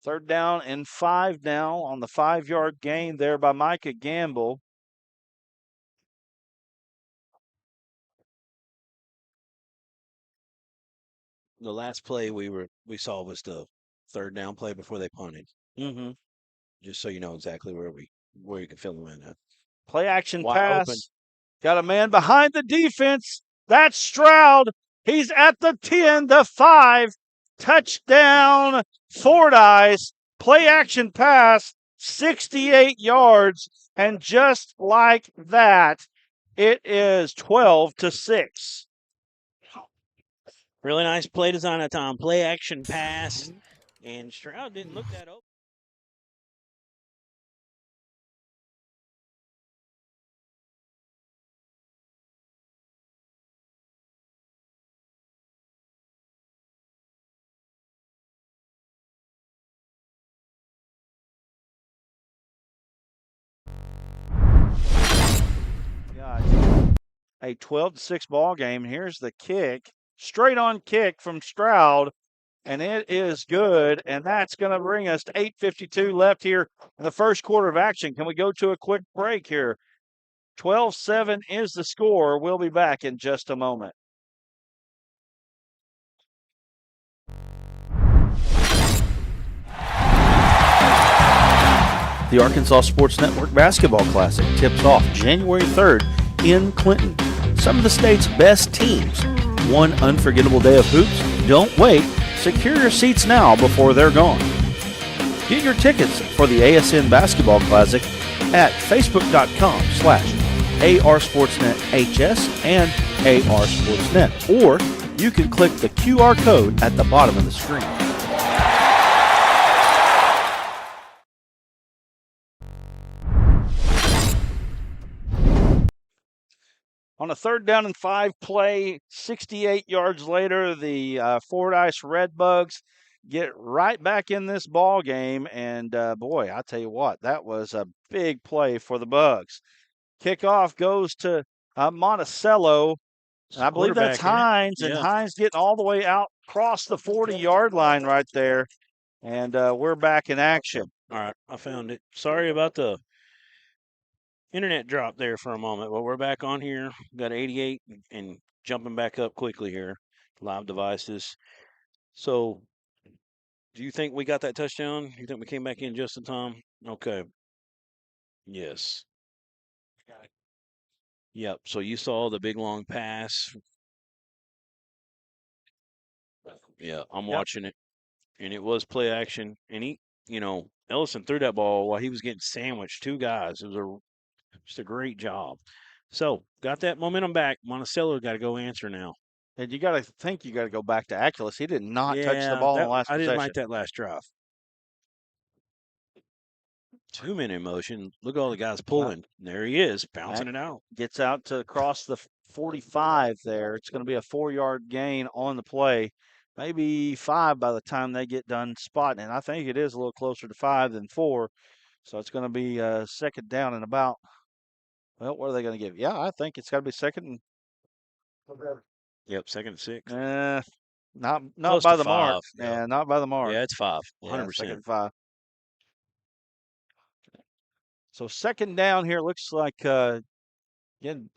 Third down and 5 now on the 5-yard gain there by Micah Gamble. The last play we saw was the third down play before they punted. Mm-hmm. Just so you know exactly where you can fill them in at. Play action Wide pass. open. Got a man behind the defense. That's Stroud. He's at the 10, the 5. Touchdown, Fordyce. Play action pass, 68 yards. And just like that, it is 12-6. Really nice play design that time. Play action pass. And Stroud didn't look that open. A 12-6 ball game. Here's the kick. Straight on kick from Stroud. And it is good. And that's going to bring us to 8:52 left here in the first quarter of action. Can we go to a quick break here? 12-7 is the score. We'll be back in just a moment. The Arkansas Sports Network Basketball Classic tips off January 3rd in Clinton. Some of the state's best teams. One unforgettable day of hoops. Don't wait. Secure your seats now before they're gone. Get your tickets for the ASN Basketball Classic at facebook.com/ARSportsNetHS and ARSportsNet. Or you can click the QR code at the bottom of the screen. On a 3rd down and 5 play, 68 yards later, the Fordyce Redbugs get right back in this ball game. And boy, I tell you what, that was a big play for the Bugs. Kickoff goes to Monticello. I believe that's Hines, and Hines getting all the way out across the 40-yard line right there. And we're back in action. All right, I found it. Sorry about the internet drop there for a moment, but we're back on here. Got 88 and jumping back up quickly here. Live devices. So, do you think we got that touchdown? You think we came back in just in time? Okay. Yes. Yep. So you saw the big long pass. Yeah, I'm watching it, and it was play action. And Ellison threw that ball while he was getting sandwiched. Two guys. It was just a great job. So got that momentum back. Monticello got to go answer now. And you got to go back to Aculus. He did not touch the ball in the last I possession. didn't like that last drive. 2-minute motion. Look at all the guys pulling. There he is, bouncing it out. Gets out to cross the 45 there. It's going to be a 4-yard gain on the play. Maybe 5 by the time they get done spotting. And I think it is a little closer to 5 than 4. So it's going to be 2nd down and about. Well, what are they going to give? Yeah, I think it's got to be 2nd. Yep, 2nd and 6. Not Close by to the 5. mark. Yeah, not by the mark. Yeah, it's 5. 100%. Yeah, 2nd and 5. So 2nd down here looks like in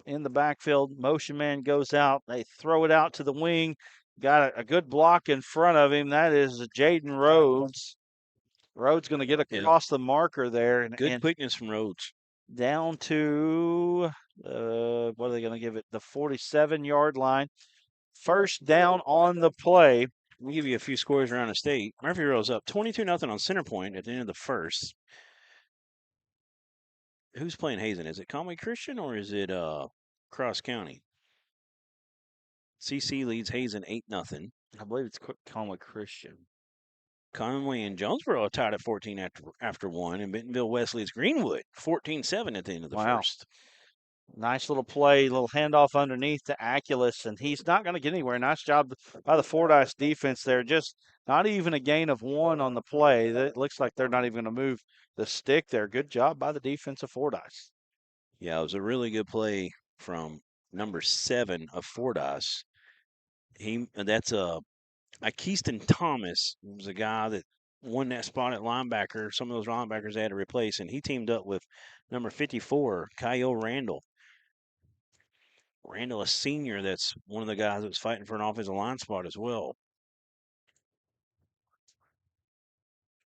the backfield. Motion man goes out. They throw it out to the wing. Got a good block in front of him. That is Jaden Rhodes. Rhodes going to get across the marker there. And good quickness from Rhodes. Down to, what are they going to give it? The 47-yard line. 1st down on the play. We'll give you a few scores around the state. Murfreesboro's up 22-0 on center point at the end of the first. Who's playing Hazen? Is it Conway Christian or is it Cross County? CC leads Hazen 8-0. I believe it's Conway Christian. Conway and Jonesboro are tied at 14 after 1, and Bentonville West leads Greenwood 14-7 at the end of the first. Nice little play, little handoff underneath to Aculus, and he's not going to get anywhere. Nice job by the Fordyce defense there. Just not even a gain of 1 on the play. It looks like they're not even going to move the stick there. Good job by the defense of Fordyce. Yeah, it was a really good play from number 7 of Fordyce. Keyston Thomas was a guy that won that spot at linebacker. Some of those linebackers they had to replace, and he teamed up with number 54, Kyle Randall. Randall, a senior, that's one of the guys that was fighting for an offensive line spot as well.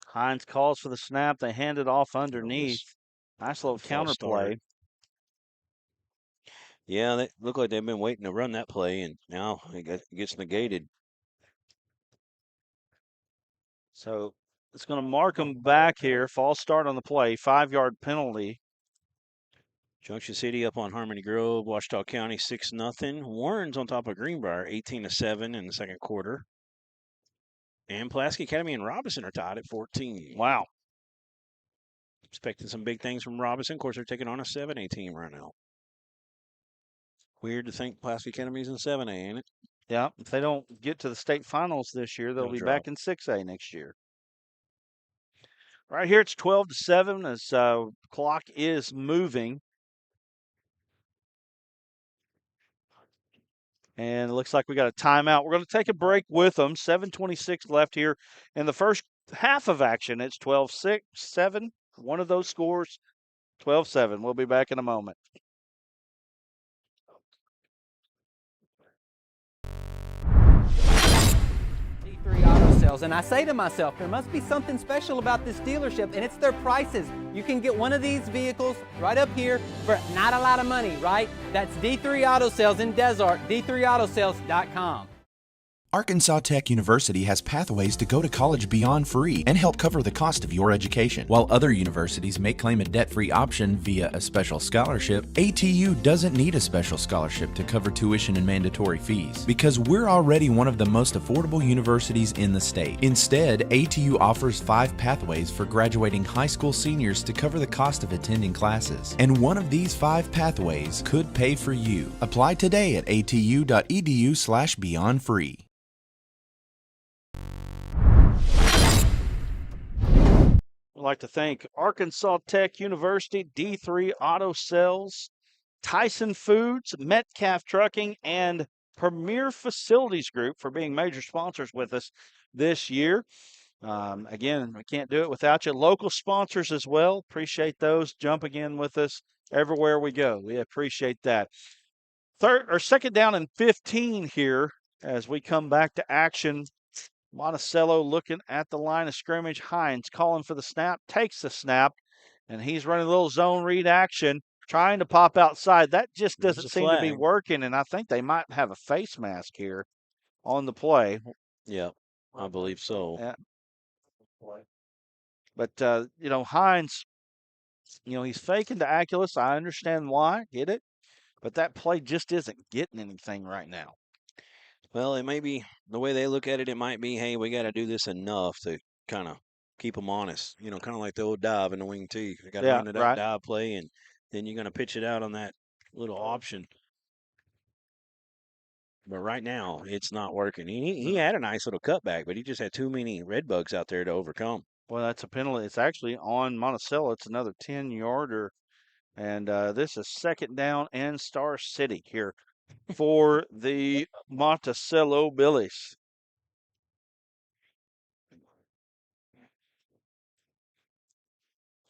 Hines calls for the snap. They hand it off underneath. Nice little counterplay. Yeah, they look like they've been waiting to run that play, and now it gets negated. So it's going to mark them back here. False start on the play. 5-yard penalty. Junction City up on Harmony Grove, Washita County 6-0. Warren's on top of Greenbrier 18-7 in the second quarter. And Pulaski Academy and Robinson are tied at 14. Wow. Expecting some big things from Robinson. Of course, they're taking on a 7A team right now. Weird to think Pulaski Academy's in 7A, ain't it? Yeah, if they don't get to the state finals this year, they'll be back in 6A next year. Right here, it's 12-7 as clock is moving. And it looks like we got a timeout. We're going to take a break with them. 7:26 left here in the first half of action. It's 12-6, 7. One of those scores, 12-7. We'll be back in a moment. D3 Auto Sales, and I say to myself, there must be something special about this dealership, and it's their prices. You can get one of these vehicles right up here for not a lot of money, right? That's D3 Auto Sales in Desart, d3autosales.com. Arkansas Tech University has pathways to go to college beyond free and help cover the cost of your education. While other universities may claim a debt-free option via a special scholarship, ATU doesn't need a special scholarship to cover tuition and mandatory fees because we're already one of the most affordable universities in the state. Instead, ATU offers 5 pathways for graduating high school seniors to cover the cost of attending classes. And one of these 5 pathways could pay for you. Apply today at atu.edu/beyondfree. I'd like to thank Arkansas Tech University, D3 Auto Sales, Tyson Foods, Metcalf Trucking, and Premier Facilities Group for being major sponsors with us this year. Again, we can't do it without you. Local sponsors as well. Appreciate those jumping in with us everywhere we go. We appreciate that. Second down and 15 here as we come back to action. Monticello looking at the line of scrimmage. Hines calling for the snap, takes the snap, and he's running a little zone read action, trying to pop outside. That just doesn't seem to be working, and I think they might have a face mask here on the play. Yeah, I believe so. Yeah. But, Hines, he's faking to Aculus. I understand why. Get it? But that play just isn't getting anything right now. Well, it may be the way they look at it. It might be, hey, we got to do this enough to kind of keep them honest. Kind of like the old dive in the wing tee. You got to run that dive play, and then you're going to pitch it out on that little option. But right now, it's not working. He had a nice little cutback, but he just had too many Redbugs out there to overcome. Well, that's a penalty. It's actually on Monticello. It's another 10-yarder. And this is second down and Star City here for the Monticello Billies.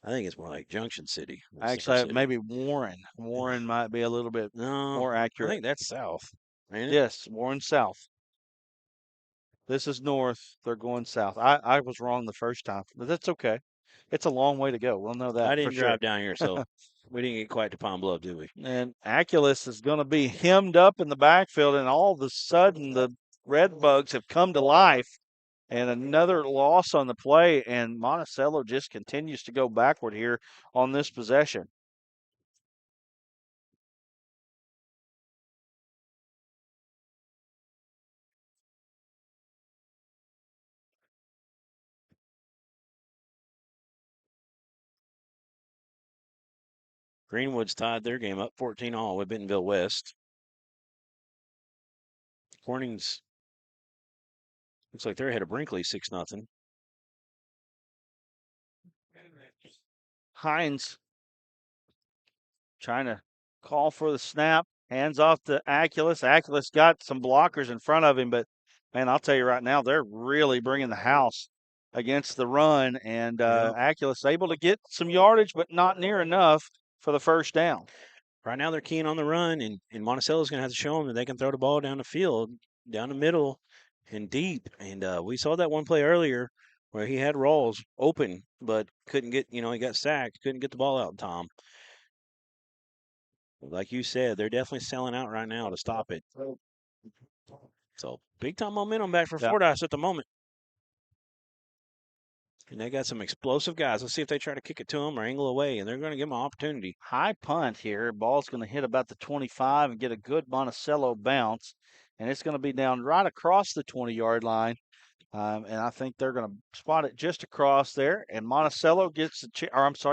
I think it's more like Junction City. Actually, maybe Warren. Warren might be a little bit more accurate. I think that's south. Ain't it? Yes, Warren south. This is north. They're going south. I was wrong the first time, but that's okay. It's a long way to go. We'll know that. I didn't drive down here, so we didn't get quite to Pine Bluff, did we? And Aculus is going to be hemmed up in the backfield, and all of a sudden the Redbugs have come to life. And another loss on the play, and Monticello just continues to go backward here on this possession. Greenwood's tied their game up 14-all with Bentonville West. Corning's looks like they're ahead of Brinkley 6-0. Hines trying to call for the snap, hands off to Aculus. Aculus got some blockers in front of him, but man, I'll tell you right now, they're really bringing the house against the run, and Yeah. Aculus able to get some yardage, but not near enough for the first down. Right now they're keen on the run, and Monticello's going to have to show them that they can throw the ball down the field, down the middle, and deep. And we saw that one play earlier where he had Rawls open, but couldn't get, he got sacked, couldn't get the ball out in time. Like you said, they're definitely selling out right now to stop it. So big time momentum back for Fordyce at the moment. And they got some explosive guys. Let's see if they try to kick it to them or angle away, and they're going to give them an opportunity. High punt here. Ball's going to hit about the 25 and get a good Monticello bounce, and it's going to be down right across the 20-yard line. And I think they're going to spot it just across there. And Monticello gets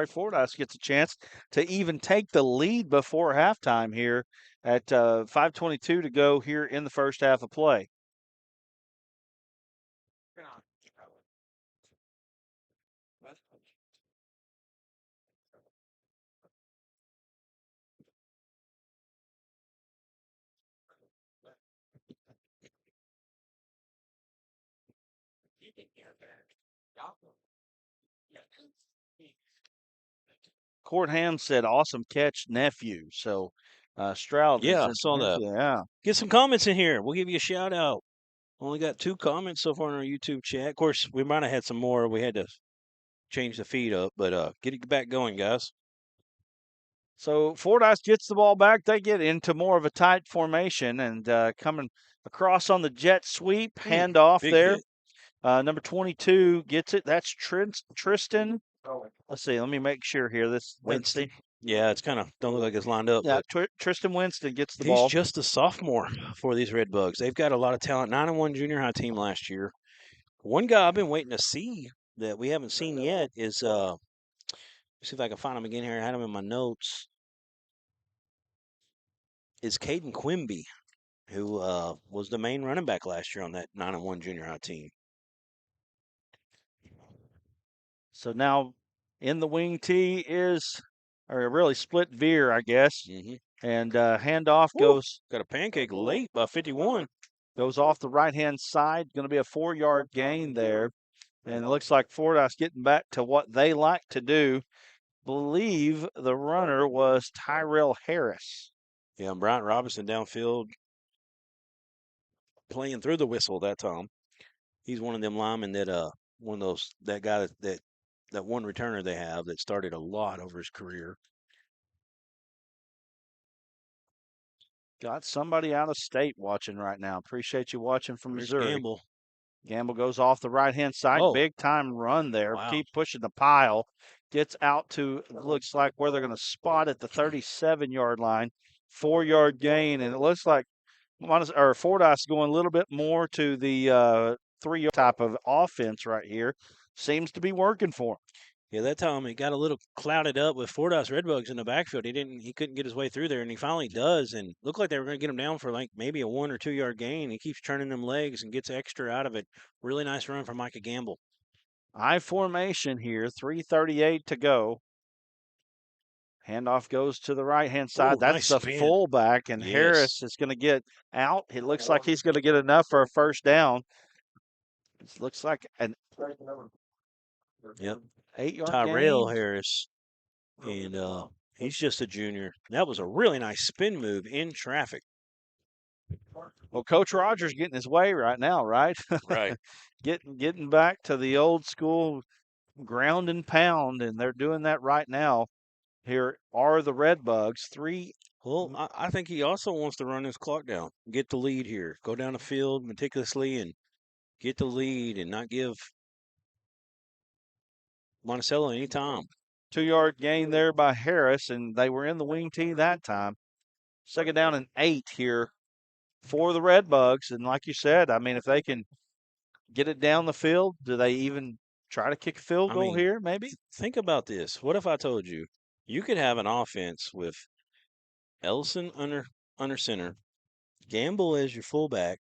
Fordyce gets a chance to even take the lead before halftime here at 5:22 to go here in the first half of play. Court Ham said, "Awesome catch, nephew." So Stroud, Yeah, I saw that. Yeah, get some comments in here. We'll give you a shout out. Only got 2 comments so far in our YouTube chat. Of course, we might have had some more. We had to change the feed up, but get it back going, guys. So Fordyce gets the ball back. They get into more of a tight formation and coming across on the jet sweep, handoff there. Number 22 gets it. That's Tristan. Let's see. Let me make sure here. This Winston. Yeah, it's kind of don't look like it's lined up. Yeah, Tristan Winston gets the he's ball. He's just a sophomore for these Redbugs. They've got a lot of talent. 9-1 junior high team last year. One guy I've been waiting to see that we haven't seen yet is let's see if I can find him again here. I had him in my notes. Is Caden Quimby, who was the main running back last year on that 9-1 junior high team. So now in the wing tee is, or a really split veer, I guess. And handoff goes. Got a pancake late by 51. Goes off the right-hand side. Going to be a 4-yard gain there. And it looks like Fordyce getting back to what they like to do. Believe the runner was Tyrell Harris. Yeah, and Bryant Robinson downfield playing through the whistle that time. He's one of them linemen that that guy that one returner they have that started a lot over his career. Got somebody out of state watching right now. Appreciate you watching from Missouri. Gamble. Gamble goes off the right-hand side. Big time run there. Wow. Keep pushing the pile. Gets out to, looks like where they're going to spot at the 37-yard line. 4-yard gain. And it looks like Fordyce going a little bit more to the 3-yard type of offense right here. Seems to be working for him. Yeah, that time it got a little clouded up with Fordyce Redbugs in the backfield. He couldn't get his way through there, and he finally does. And looked like they were going to get him down for like maybe a 1 or 2 yard gain. He keeps turning them legs and gets extra out of it. Really nice run from Micah Gamble. I formation here, 3:38 to go. Handoff goes to the right-hand side. That's nice the fullback, and Harris is going to get out. It looks like he's going to get enough for a first down. It looks like an 8-yard Tyrell gain. Harris, and he's just a junior. That was a really nice spin move in traffic. Well, Coach Rogers getting his way right now, right? Right. getting back to the old school ground and pound, and they're doing that right now. Here are the Redbugs. Well, I think he also wants to run his clock down, get the lead here, go down the field meticulously and get the lead and not give Monticello any time. 2-yard gain there by Harris, and they were in the wing tee that time. 2nd down and 8 here for the Redbugs. And like you said, I mean, if they can get it down the field, do they even try to kick a field goal here, maybe? Think about this. What if I told you could have an offense with Ellison under center, Gamble as your fullback,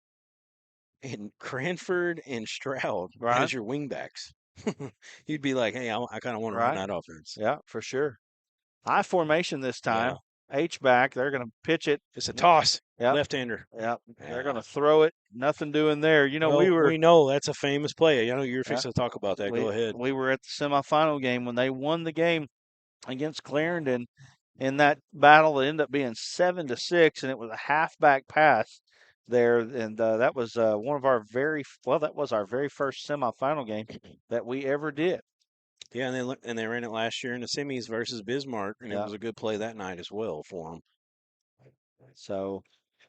and Cranford and Stroud as your wingbacks? You'd be like, hey, I kind of want to run that offense. Yeah, for sure. High formation this time. H-back. They're going to pitch it. It's a toss. Yep. Left-hander. Yep. They're going to throw it. Nothing doing there. You know, Well, we know that's a famous play. I know you're fixing to talk about that. Go ahead. We were at the semifinal game when they won the game against Clarendon. In that battle, it ended up being 7-6, and it was a halfback pass there, and that was one of our that was our very first semifinal game that we ever did. Yeah, and they ran it last year in the semis versus Bismarck, and it was a good play that night as well for them. So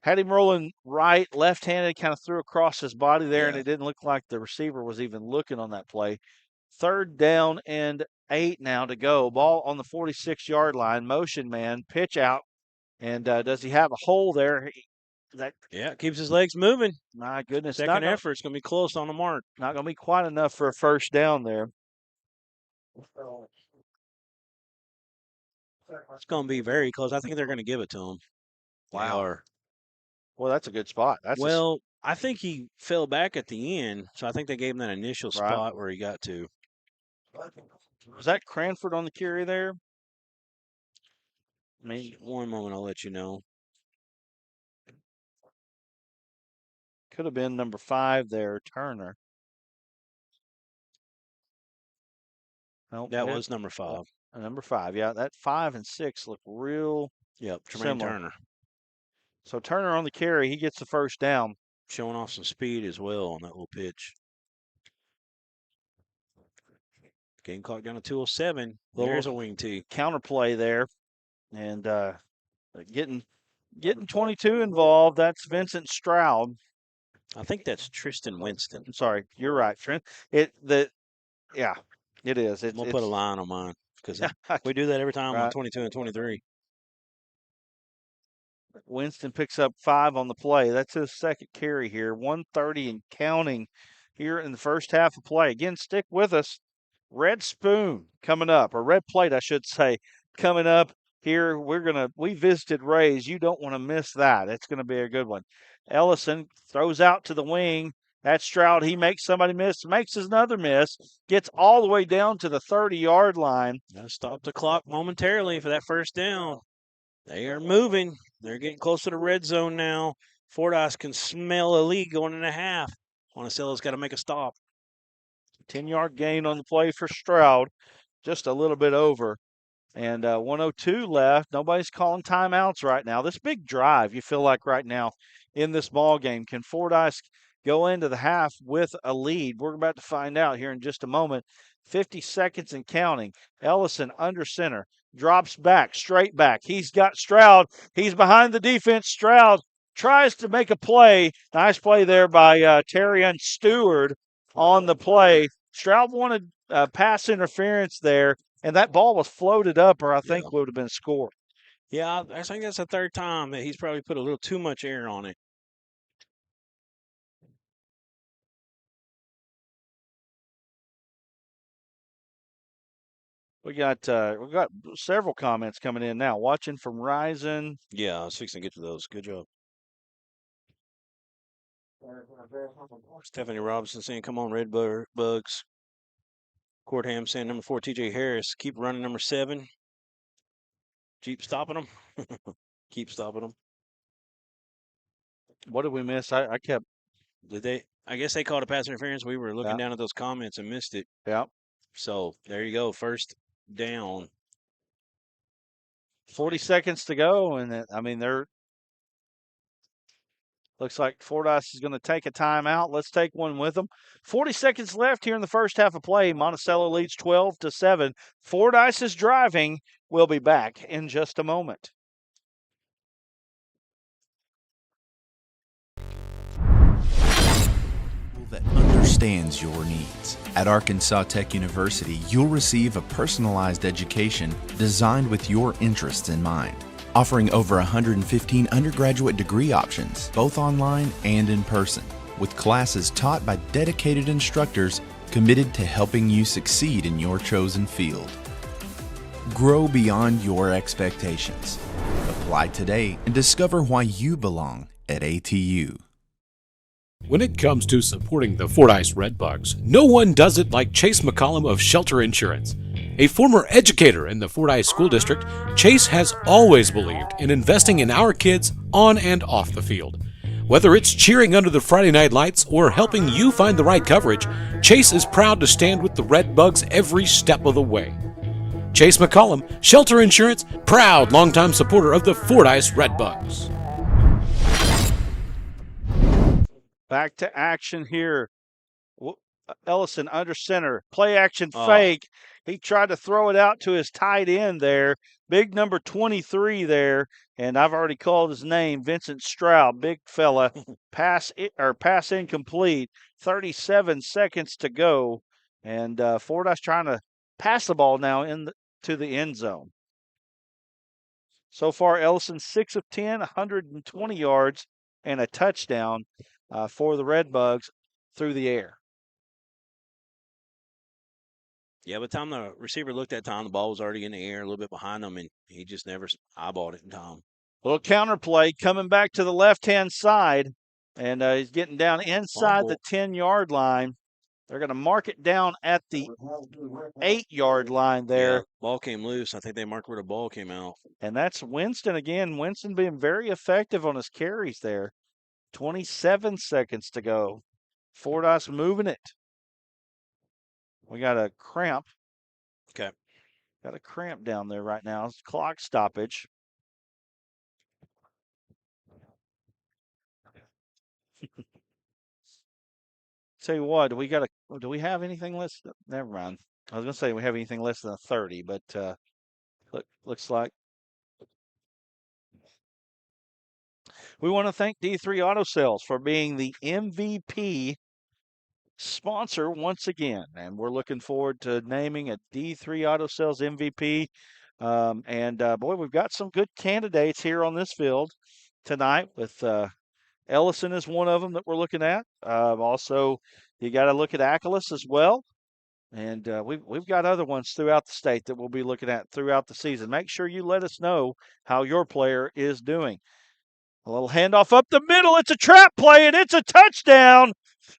had him rolling right, left-handed, kind of threw across his body there, and it didn't look like the receiver was even looking on that play. 3rd down and 8 now to go. Ball on the 46-yard line. Motion man, pitch out. And does he have a hole there? It keeps his legs moving. My goodness. Second effort, it's going to be close on the mark. Not going to be quite enough for a first down there. It's going to be very close. I think they're going to give it to him. Wow. Well, that's a good spot. I think he fell back at the end, so I think they gave him that initial spot where he got to. Was that Cranford on the carry there? Maybe one moment, I'll let you know. Could have been number 5 there, Turner. Nope, that was number 5. Number 5, yeah. That 5 and 6 look real Tremaine similar. Turner. So Turner on the carry, he gets the first down. Showing off some speed as well on that little pitch. Game clock down to 2:07. There's a wing tee. Counterplay there. And getting 22 involved. That's Vincent Stroud. I think that's Tristan Winston. I'm sorry, you're right, Trent. It is. We'll put a line on mine because we do that every time on 22 and 23. Winston picks up 5 on the play. That's his second carry here. 1:30 and counting here in the first half of play. Again, stick with us. Red Spoon coming up, or Red Plate, I should say, coming up here. We visited Ray's. You don't want to miss that. It's going to be a good one. Ellison throws out to the wing. That's Stroud. He makes somebody miss, makes another miss, gets all the way down to the 30-yard line. Got to stop the clock momentarily for that first down. They are moving. They're getting close to the red zone now. Fordyce can smell a lead going in a half. Monticello's got to make a stop. 10-yard gain on the play for Stroud, just a little bit over. And 1:02 left. Nobody's calling timeouts right now. This big drive, you feel like right now in this ball game. Can Fordyce go into the half with a lead? We're about to find out here in just a moment. 50 seconds and counting. Ellison under center. Drops back, straight back. He's got Stroud. He's behind the defense. Stroud tries to make a play. Nice play there by Terry and Stewart on the play. Stroud wanted pass interference there, and that ball was floated up, or I think would have been scored. Yeah, I think that's the third time that he's probably put a little too much air on it. We got several comments coming in now. Watching from Ryzen. Yeah, I was fixing to get to those. Good job. Stephanie Robinson saying, "Come on, Redbugs." Courtham saying, "Number 4, TJ Harris, keep running. Number 7, keep stopping them. Keep stopping them." What did we miss? I kept. Did they? I guess they called a pass interference. We were looking down at those comments and missed it. Yeah. So there you go. First down. 40 seconds to go, and they're. Looks like Fordyce is going to take a timeout. Let's take one with them. 40 seconds left here in the first half of play. Monticello leads 12-7. Fordyce is driving. We'll be back in just a moment. That understands your needs. At Arkansas Tech University, you'll receive a personalized education designed with your interests in mind. Offering over 115 undergraduate degree options, both online and in person, with classes taught by dedicated instructors committed to helping you succeed in your chosen field. Grow beyond your expectations. Apply today and discover why you belong at ATU. When it comes to supporting the Fordyce Redbugs, no one does it like Chase McCollum of Shelter Insurance. A former educator in the Fordyce School District, Chase has always believed in investing in our kids on and off the field. Whether it's cheering under the Friday night lights or helping you find the right coverage, Chase is proud to stand with the Redbugs every step of the way. Chase McCollum, Shelter Insurance, proud longtime supporter of the Fordyce Redbugs. Back to action here. Ellison under center, play action Oh. fake. He tried to throw it out to his tight end there. Big number 23 there, and I've already called his name, Vincent Stroud, big fella. Pass incomplete. 37 seconds to go, and Fordyce trying to pass the ball now to the end zone. So far, Ellison 6 of 10, 120 yards, and a touchdown for the Redbugs through the air. Yeah, by the time the receiver looked at Tom, the ball was already in the air, a little bit behind him, and he just never eyeballed it in time. Little counter play coming back to the left-hand side, and he's getting down inside the 10-yard line. They're going to mark it down at the 8-yard line there. Yeah, ball came loose. I think they marked where the ball came out. And that's Winston again. Winston being very effective on his carries there. 27 seconds to go. Fordyce moving it. We got a cramp. Okay. Got a cramp down there right now. It's clock stoppage. Tell you what, do we have anything less? Never mind. I was gonna say we have anything less than a 30, but looks like we want to thank D3 Auto Sales for being the MVP sponsor once again, and we're looking forward to naming a D3 Auto Sales MVP. Boy, we've got some good candidates here on this field tonight with Ellison is one of them that we're looking at. Also, you got to look at Achelous as well. And we've got other ones throughout the state that we'll be looking at throughout the season. Make sure you let us know how your player is doing. A little handoff up the middle. It's a trap play, and it's a touchdown.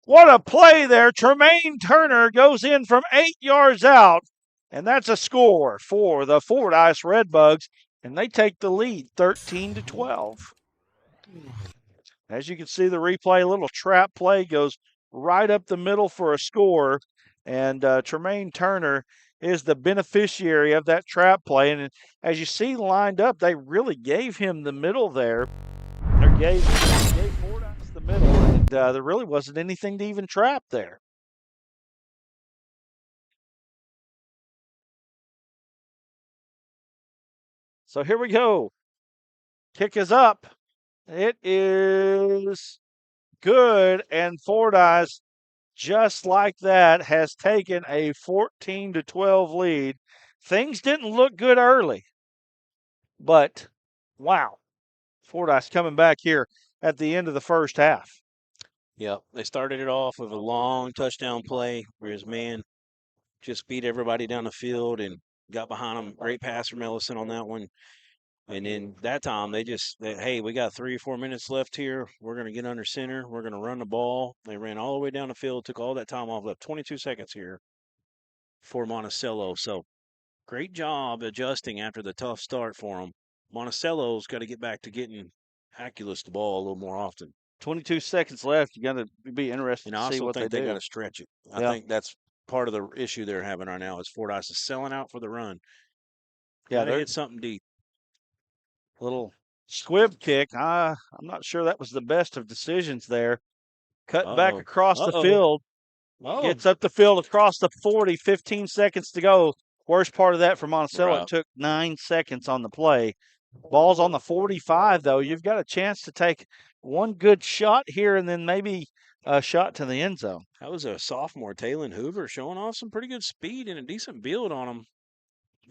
What a play there. Tremaine Turner goes in from 8 yards out, and that's a score for the Fordyce Redbugs, and they take the lead 13-12. As you can see the replay, a little trap play goes right up the middle for a score. And Tremaine Turner is the beneficiary of that trap play. And as you see lined up, they really gave him the middle there. They gave Fordyce the middle, and there really wasn't anything to even trap there. So here we go. Kick is up. It is good, and Fordyce, just like that, has taken a 14-12 lead. Things didn't look good early, but wow, Fordyce coming back here at the end of the first half. Yep, they started it off with a long touchdown play where his man just beat everybody down the field and got behind him. Great pass from Ellison on that one. And then that time hey, we got 3 or 4 minutes left here. We're going to get under center. We're going to run the ball. They ran all the way down the field, took all that time off, left 22 seconds here for Monticello. So great job adjusting after the tough start for them. Monticello's got to get back to getting Achelous the ball a little more often. 22 seconds left. You got to be interested to see what they do. I also think they got to stretch it. I think that's part of the issue they're having right now is Fordyce is selling out for the run. Yeah, they hit something deep. Little squib kick. I'm not sure that was the best of decisions there. Cut back across the field. Gets up the field across the 40, 15 seconds to go. Worst part of that for Monticello, it took 9 seconds on the play. Ball's on the 45, though. You've got a chance to take one good shot here and then maybe a shot to the end zone. That was a sophomore, Taylon Hoover, showing off some pretty good speed and a decent build on him.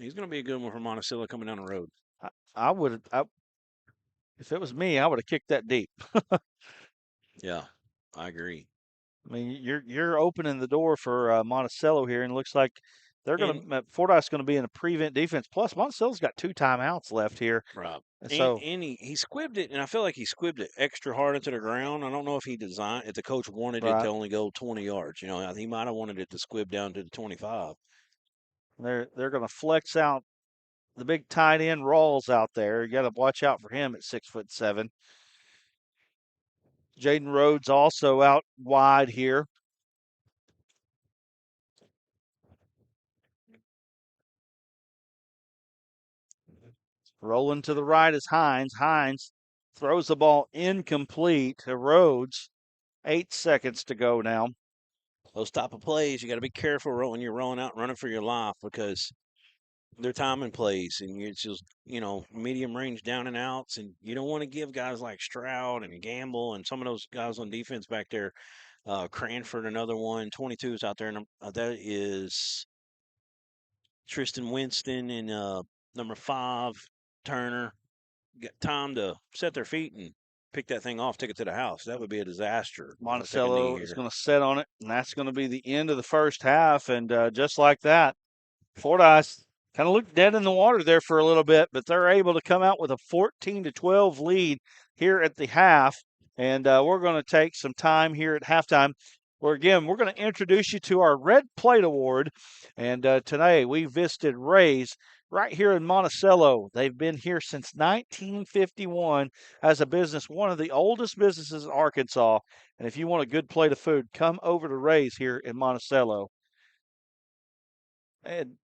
He's going to be a good one for Monticello coming down the road. If it was me, I would have kicked that deep. Yeah, I agree. I mean, you're opening the door for Monticello here, and it looks like they're going to Fordyce going to be in a prevent defense. Plus, Monticello's got 2 timeouts left here. Right. And he squibbed it, and I feel like he squibbed it extra hard into the ground. I don't know if the coach wanted it to only go 20 yards. You know, he might have wanted it to squib down to the 25. They're going to flex out the big tight end Rawls out there. You got to watch out for him at 6'7". Jaden Rhodes also out wide here. Rolling to the right is Hines. Hines throws the ball incomplete to Rhodes. 8 seconds to go now. Those type of plays, you got to be careful when you're rolling out and running for your life, because they're timing plays, and it's just, medium range down and outs, and you don't want to give guys like Stroud and Gamble and some of those guys on defense back there. Cranford, another one. 22 is out there, and that is Tristan Winston and number 5, Turner. Got time to set their feet and pick that thing off, take it to the house. That would be a disaster. Monticello is going to set on it, and that's going to be the end of the first half. And just like that, Fordyce kind of looked dead in the water there for a little bit, but they're able to come out with a 14-12 lead here at the half. And we're going to take some time here at halftime where, again, we're going to introduce you to our Red Plate Award. And today we visited Ray's right here in Monticello. They've been here since 1951 as a business, one of the oldest businesses in Arkansas. And if you want a good plate of food, come over to Ray's here in Monticello. And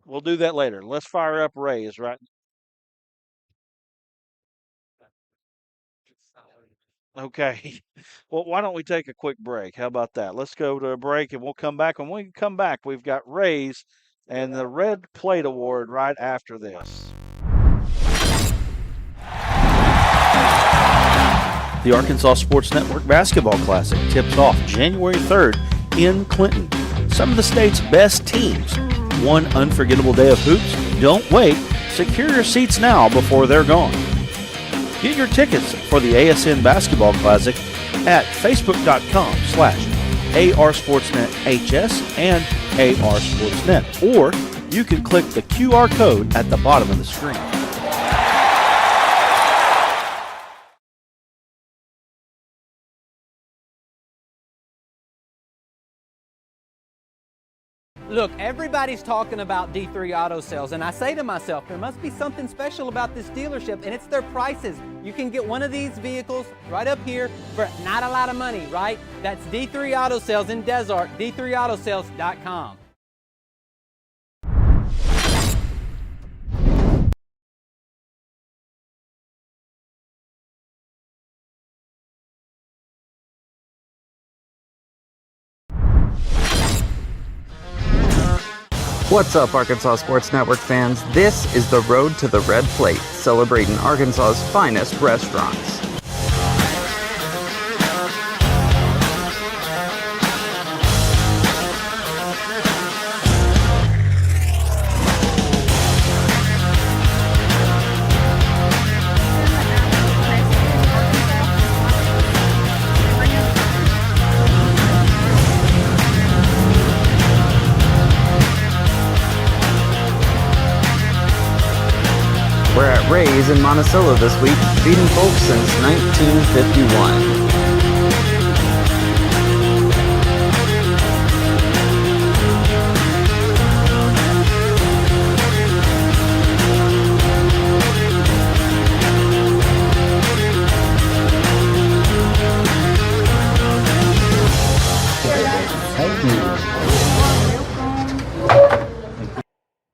we'll do that later. Let's fire up Ray's right. Okay. Well, why don't we take a quick break? How about that? Let's go to a break, and we'll come back. When we come back, we've got Ray's and the Red Plate Award right after this. The Arkansas Sports Network Basketball Classic tips off January 3rd in Clinton. Some of the state's best teams. One unforgettable day of hoops. Don't wait. Secure your seats now before they're gone. Get your tickets for the ASN Basketball Classic at facebook.com/ARSportsNetHS and ARSportsNet. Or you can click the QR code at the bottom of the screen. Look, everybody's talking about D3 Auto Sales, and I say to myself, there must be something special about this dealership, and it's their prices. You can get one of these vehicles right up here for not a lot of money, right? That's D3 Auto Sales in Desart, d3autosales.com. What's up, Arkansas Sports Network fans? This is the Road to the Red Plate, celebrating Arkansas's finest restaurants. We're at Ray's in Monticello this week, feeding folks since 1951.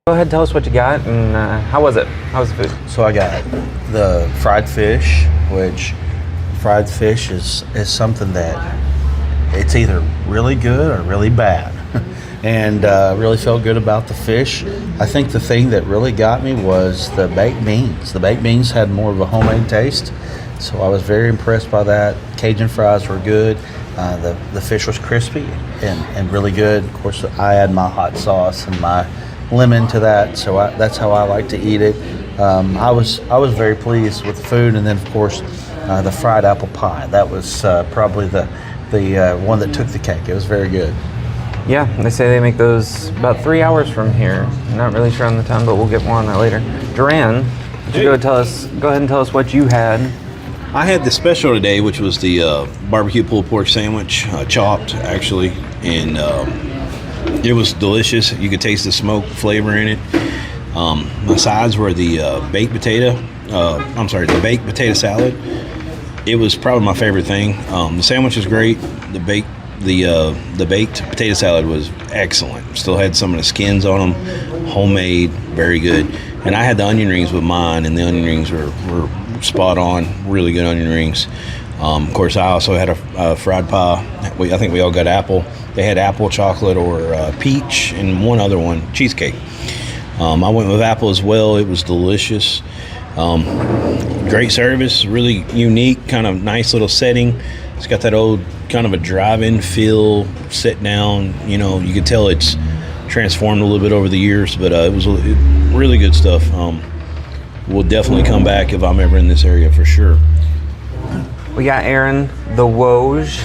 Go ahead and tell us what you got, and how was it? How was the food? So I got the fried fish, which fried fish is something that it's either really good or really bad. And really felt good about the fish. I think the thing that really got me was the baked beans. The baked beans had more of a homemade taste, so I was very impressed by that. Cajun fries were good. The fish was crispy and really good. Of course, I add my hot sauce and my lemon to that, so that's how I like to eat it. I was very pleased with the food, and then of course the fried apple pie. That was probably the one that took the cake. It was very good. Yeah, they say they make those about 3 hours from here. I'm not really sure on the time, but we'll get more on that later. Duran, would you go ahead and tell us what you had? I had the special today, which was the barbecue pulled pork sandwich, chopped actually, and It was delicious. You could taste the smoke flavor in it. My sides were the baked potato. The baked potato salad. It was probably my favorite thing. The sandwich was great. The baked potato salad was excellent. Still had some of the skins on them. Homemade, very good. And I had the onion rings with mine, and the onion rings were spot on. Really good onion rings. Of course, I also had a fried pie. I think we all got apple. They had apple, chocolate, or peach, and one other one, cheesecake. I went with apple as well. It was delicious. Great service, really unique, kind of nice little setting. It's got that old kind of a drive-in feel, sit down. You know, you could tell it's transformed a little bit over the years, but it was really good stuff. We'll definitely come back if I'm ever in this area for sure. We got Aaron, the Woj.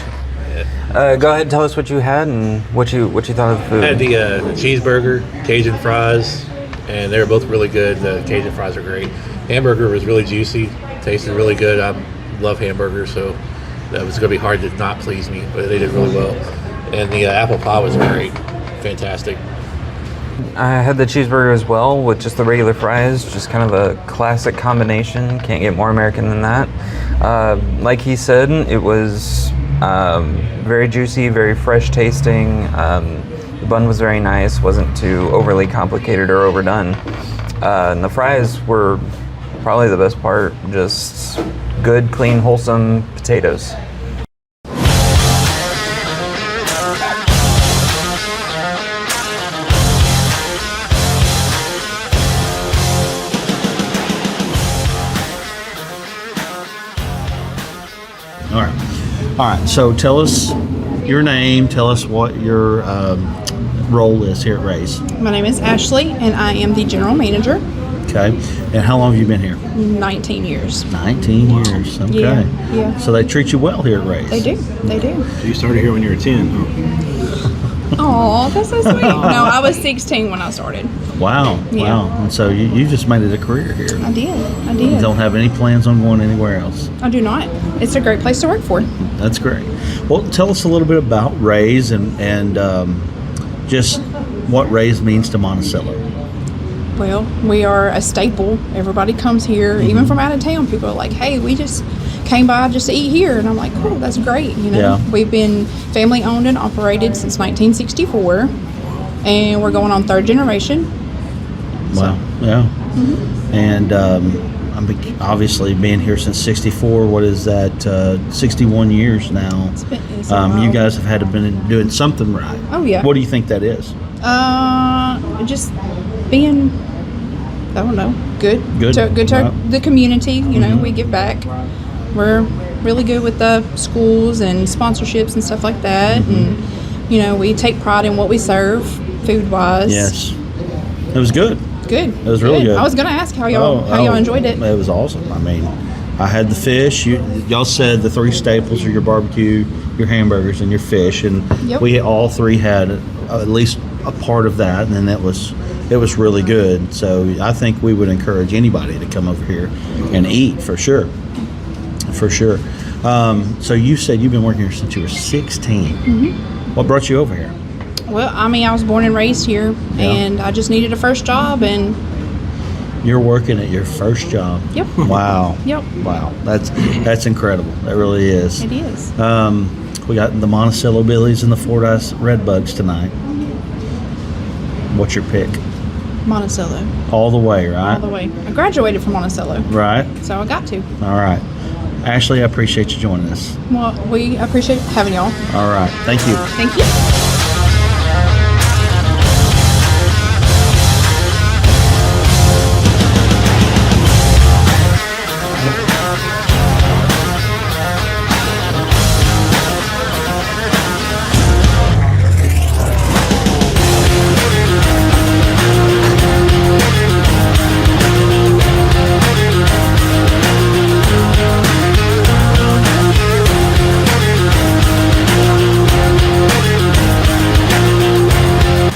Go ahead and tell us what you had and what you thought of the food. I had the cheeseburger, Cajun fries, and they were both really good. The Cajun fries are great. Hamburger was really juicy, tasted really good. I love hamburgers, so that was going to be hard to not please me, but they did really well. And the apple pie was great, fantastic. I had the cheeseburger as well with just the regular fries, just kind of a classic combination. Can't get more American than that. Like he said, it was very juicy, very fresh tasting. The bun was very nice, wasn't too overly complicated or overdone. And the fries were probably the best part, just good, clean, wholesome potatoes. All right. So tell us your name. Tell us what your role is here at Ray's. My name is Ashley, and I am the general manager. Okay. And how long have you been here? 19 years. 19 years. Okay. Yeah. So they treat you well here at Ray's. They do. They do. So you started here when you were 10, huh? Oh, that's so sweet. No, I was 16 when I started. Wow. Yeah. Wow. And so you just made it a career here. I did. You don't have any plans on going anywhere else. I do not. It's a great place to work for. That's great. Well, tell us a little bit about Ray's and just what Ray's means to Monticello. Well, we are a staple. Everybody comes here, even from out of town. People are like, hey, we just came by just to eat here. And I'm like, cool, that's great. You know, Yeah. We've been family owned and operated since 1964, and we're going on third generation. Wow. Yeah. And obviously being here since 64, what is that, 61 years now. It's a You while. guys have had to been doing something right. Oh, yeah. What do you think that is? Just being, I don't know, good. Good. To Right. the community. You know, we give back. We're really good with the schools and sponsorships and stuff like that. And, you know, we take pride in what we serve, food-wise. Yes. It was good. Good. It was really good. I was going to ask how y'all enjoyed it. It was awesome. I mean, I had the fish. Y'all said the three staples are your barbecue, your hamburgers, and your fish, and Yep. we all three had at least a part of that, and it was really good. So I think we would encourage anybody to come over here and eat for sure. For sure. So you said you've been working here since you were 16. What brought you over here? Well, I mean, I was born and raised here, Yeah. and I just needed a first job, and You're working at your first job. Yep. Wow. Yep. Wow. That's incredible. That really is. It is. We got the Monticello Billies and the Fordyce Redbugs tonight. What's your pick? Monticello. All the way, right? All the way. I graduated from Monticello, Right. so I got to. All right. Ashley, I appreciate you joining us. Well, we appreciate having y'all. All right. Thank you. Thank you.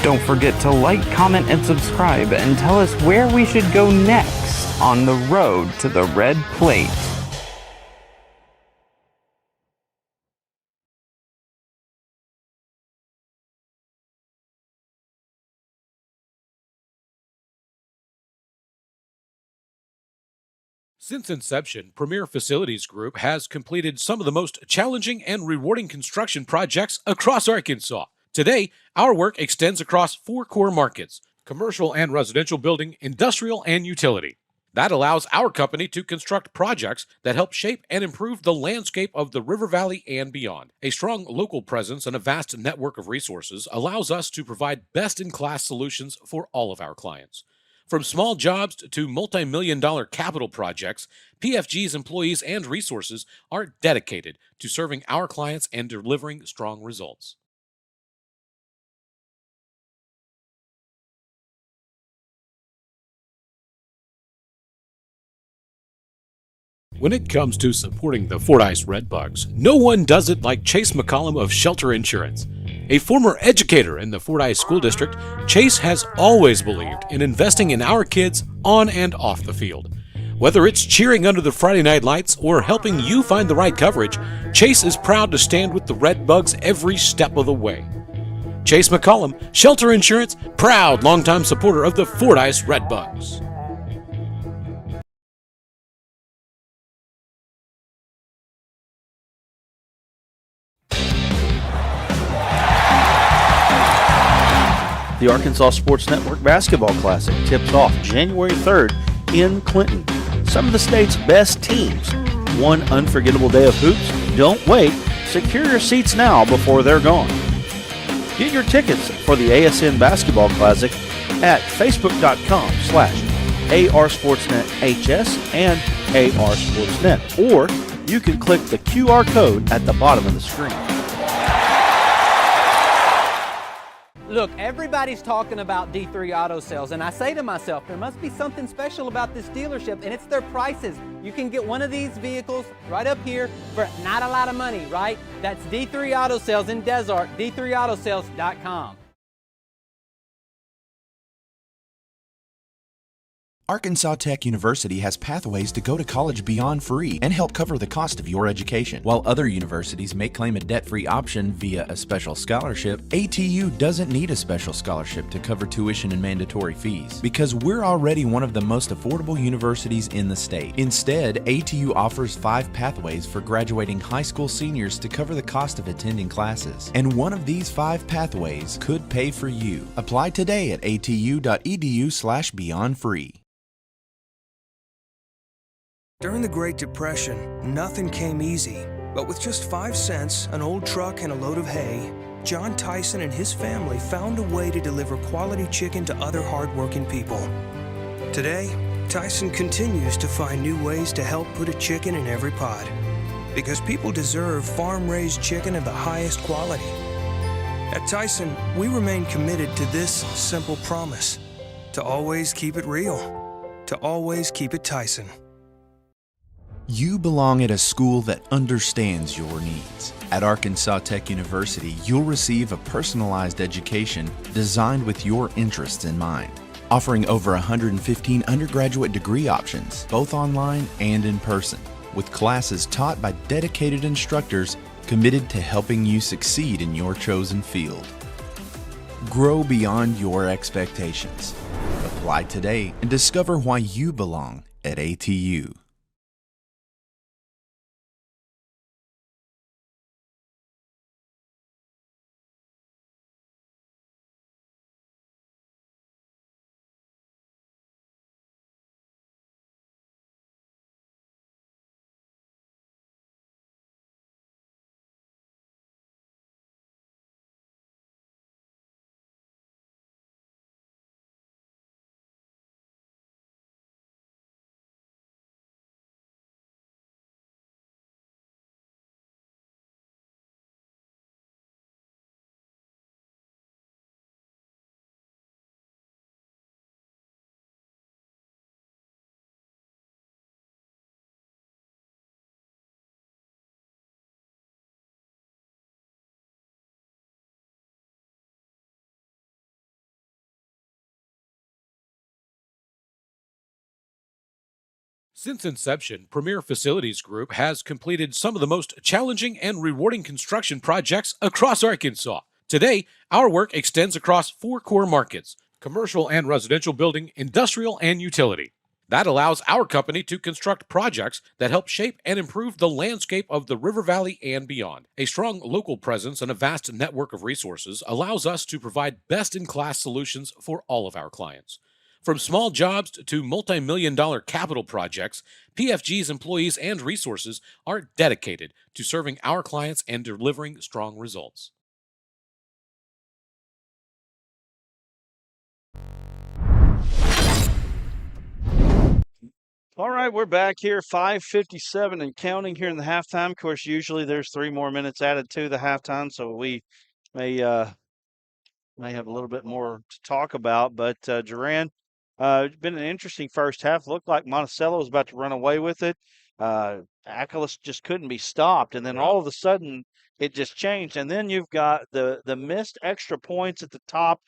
Don't forget to like, comment, and subscribe, and tell us where we should go next on the road to the red plate. Since inception, Premier Facilities Group has completed some of the most challenging and rewarding construction projects across Arkansas. Today, our work extends across 4 core markets: commercial and residential building, industrial, and utility. That allows our company to construct projects that help shape and improve the landscape of the River Valley and beyond. A strong local presence and a vast network of resources allows us to provide best-in-class solutions for all of our clients. From small jobs to multi-million-dollar capital projects, PFG's employees and resources are dedicated to serving our clients and delivering strong results. When it comes to supporting the Fordyce Redbugs, no one does it like Chase McCollum of Shelter Insurance. A former educator in the Fordyce School District, Chase has always believed in investing in our kids on and off the field. Whether it's cheering under the Friday night lights or helping you find the right coverage, Chase is proud to stand with the Redbugs every step of the way. Chase McCollum, Shelter Insurance, proud longtime supporter of the Fordyce Redbugs. The Arkansas Sports Network Basketball Classic tips off January 3rd in Clinton. Some of the state's best teams. One unforgettable day of hoops. Don't wait. Secure your seats now before they're gone. Get your tickets for the ASN Basketball Classic at facebook.com/ARSportsnetHS and ARSportsnet. Or you can click the QR code at the bottom of the screen. Look, everybody's talking about D3 Auto Sales, and I say to myself, there must be something special about this dealership, and it's their prices. You can get one of these vehicles right up here for not a lot of money, right? That's D3 Auto Sales in Desart, d3autosales.com. Arkansas Tech University has pathways to go to college beyond free and help cover the cost of your education. While other universities may claim a debt-free option via a special scholarship, ATU doesn't need a special scholarship to cover tuition and mandatory fees because we're already one of the most affordable universities in the state. Instead, ATU offers 5 pathways for graduating high school seniors to cover the cost of attending classes. And one of these 5 pathways could pay for you. Apply today at atu.edu/beyondfree. During the Great Depression, nothing came easy. But with just 5 cents, an old truck, and a load of hay, John Tyson and his family found a way to deliver quality chicken to other hardworking people. Today, Tyson continues to find new ways to help put a chicken in every pot. Because people deserve farm-raised chicken of the highest quality. At Tyson, we remain committed to this simple promise: to always keep it real, to always keep it Tyson. You belong at a school that understands your needs. At Arkansas Tech University, you'll receive a personalized education designed with your interests in mind, offering over 115 undergraduate degree options, both online and in person, with classes taught by dedicated instructors committed to helping you succeed in your chosen field. Grow beyond your expectations. Apply today and discover why you belong at ATU. Since inception, Premier Facilities Group has completed some of the most challenging and rewarding construction projects across Arkansas. Today, our work extends across 4 core markets: commercial and residential building, industrial, and utility. That allows our company to construct projects that help shape and improve the landscape of the River Valley and beyond. A strong local presence and a vast network of resources allows us to provide best-in-class solutions for all of our clients. From small jobs to multi-million-dollar capital projects, PFG's employees and resources are dedicated to serving our clients and delivering strong results. All right, we're back here, 5:57 and counting here in the halftime. Of course, usually there's 3 more minutes added to the halftime, so we may have a little bit more to talk about. But Duran, it's been an interesting first half. Looked like Monticello was about to run away with it. Ackless just couldn't be stopped, and then all of a sudden it just changed. And then you've got the missed extra points at the top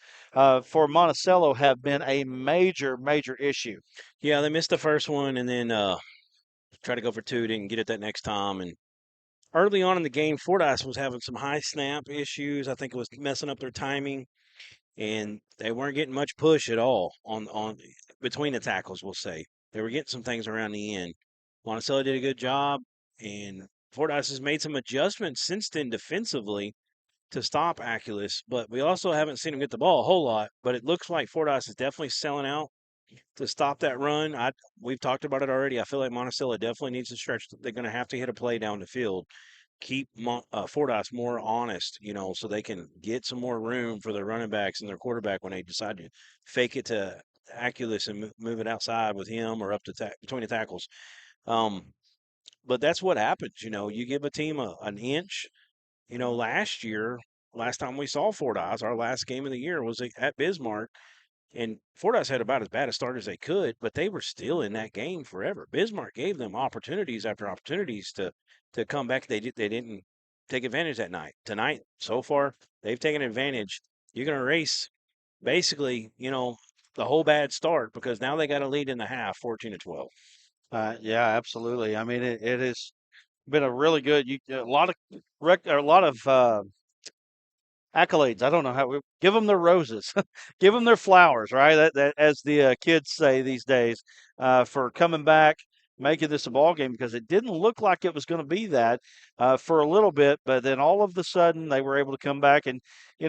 for Monticello have been a major issue. Yeah, they missed the first one and then tried to go for 2, didn't get it that next time. And early on in the game, Fordyce was having some high snap issues. I think it was messing up their timing, and they weren't getting much push at all on between the tackles. We'll say they were getting some things around the end. Monticello did a good job, and Fordyce has made some adjustments since then defensively to stop Aculus, but we also haven't seen him get the ball a whole lot. But it looks like Fordyce is definitely selling out to stop that run. We've talked about it already. I feel like Monticello definitely needs to stretch. They're going to have to hit a play down the field, keep Fordyce more honest, so they can get some more room for their running backs and their quarterback when they decide to fake it to Aculus and move it outside with him or up to between the tackles. But that's what happens. You give a team an inch. Last time we saw Fordyce, our last game of the year was at Bismarck. And Fordyce had about as bad a start as they could, but they were still in that game forever. Bismarck gave them opportunities after opportunities to come back. They didn't take advantage that night. Tonight, so far, they've taken advantage. You're going to erase basically, the whole bad start because now they got a lead in the half, 14-12. Yeah, absolutely. I mean, it has been a really good. A lot of accolades. I don't know how we give them their roses, give them their flowers, right? That as the kids say these days, for coming back, making this a ball game because it didn't look like it was going to be that for a little bit, but then all of a sudden they were able to come back. And you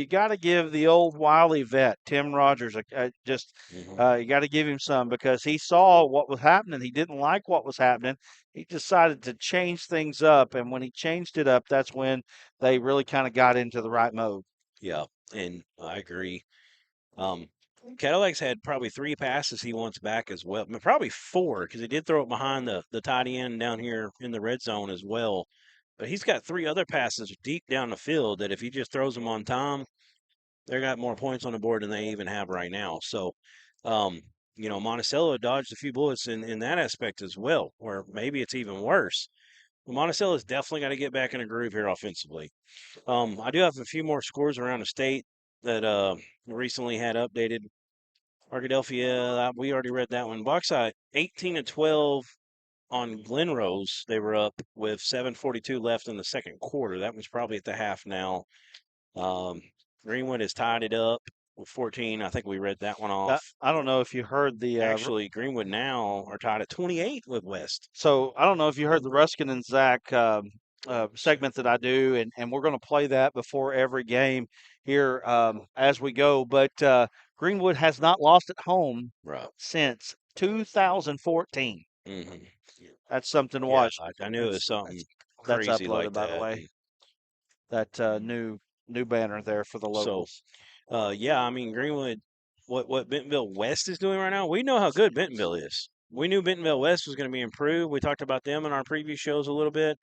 got to give the old wily vet Tim Rogers you got to give him some because he saw what was happening. He didn't like what was happening. He decided to change things up, and when he changed it up, that's when they really kind of got into the right mode. Yeah, and I agree. Cadillac's had probably 3 passes he wants back as well. I mean, probably 4 because he did throw it behind the tight end down here in the red zone as well. But he's got 3 other passes deep down the field that if he just throws them on time, they got more points on the board than they even have right now. So, Monticello dodged a few bullets in that aspect as well, or maybe it's even worse. Well, Monticello's definitely got to get back in a groove here offensively. I do have a few more scores around the state that recently had updated. Arkadelphia, we already read that one. Bauxite, 18-12 on Glenrose. They were up with 7:42 left in the second quarter. That was probably at the half now. Greenwood has tied it up with 14. I think we read that one off. I don't know if you heard the Actually, Greenwood now are tied at 28 with West. So I don't know if you heard the Ruskin and Zach segment that I do, and we're going to play that before every game here as we go. But Greenwood has not lost at home since 2014. Mm-hmm. That's something to watch. I knew it was something that's crazy uploaded, like by that. the way. That new banner there for the locals. So, I mean, Greenwood, what Bentonville West is doing right now, we know how good Bentonville is. We knew Bentonville West was going to be improved. We talked about them in our previous shows a little bit.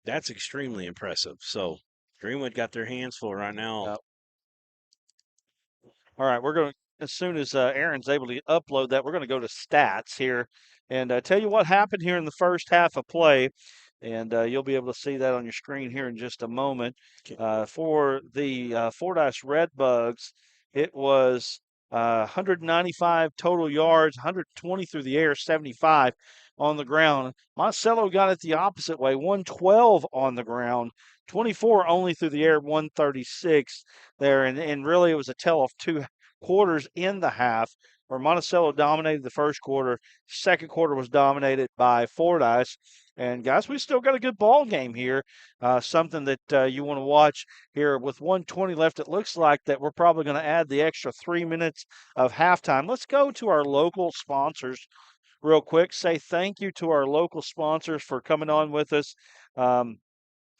That's extremely impressive. So Greenwood got their hands full right now. Yep. All right, we're going to, as soon as Aaron's able to upload that, we're going to go to stats here and tell you what happened here in the first half of play. And you'll be able to see that on your screen here in just a moment. For the Fordyce Redbugs, it was 195 total yards, 120 through the air, 75 on the ground. Monticello got it the opposite way, 112 on the ground, 24 only through the air, 136 there. And really it was a tell of 2 quarters in the half. where Monticello dominated the first quarter. Second quarter was dominated by Fordyce. And guys, we still got a good ball game here. Something that you want to watch here with 1:20 left. It looks like that we're probably going to add the extra 3 minutes of halftime. Let's go to our local sponsors real quick. Say thank you to our local sponsors for coming on with us.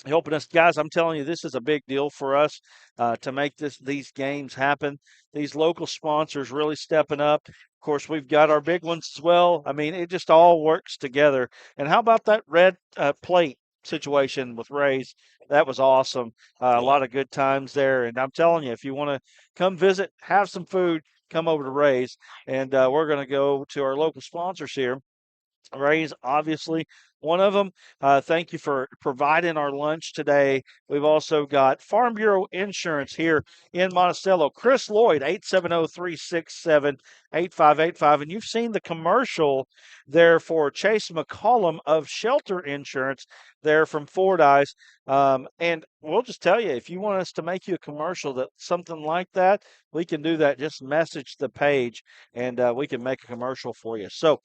Helping us, guys. I'm telling you, this is a big deal for us to make these games happen. These local sponsors really stepping up. Of course, we've got our big ones as well. I mean, it just all works together. And how about that red plate situation with Ray's? That was awesome. A lot of good times there. And I'm telling you, if you want to come visit, have some food, come over to Ray's. And we're going to go to our local sponsors here. Ray's obviously one of them. Thank you for providing our lunch today. We've also got Farm Bureau Insurance here in Monticello. Chris Lloyd, 870-367-8585. And you've seen the commercial there for Chase McCollum of Shelter Insurance there from Fordyce. And we'll just tell you, if you want us to make you a commercial that something like that, we can do that. Just message the page and we can make a commercial for you. So,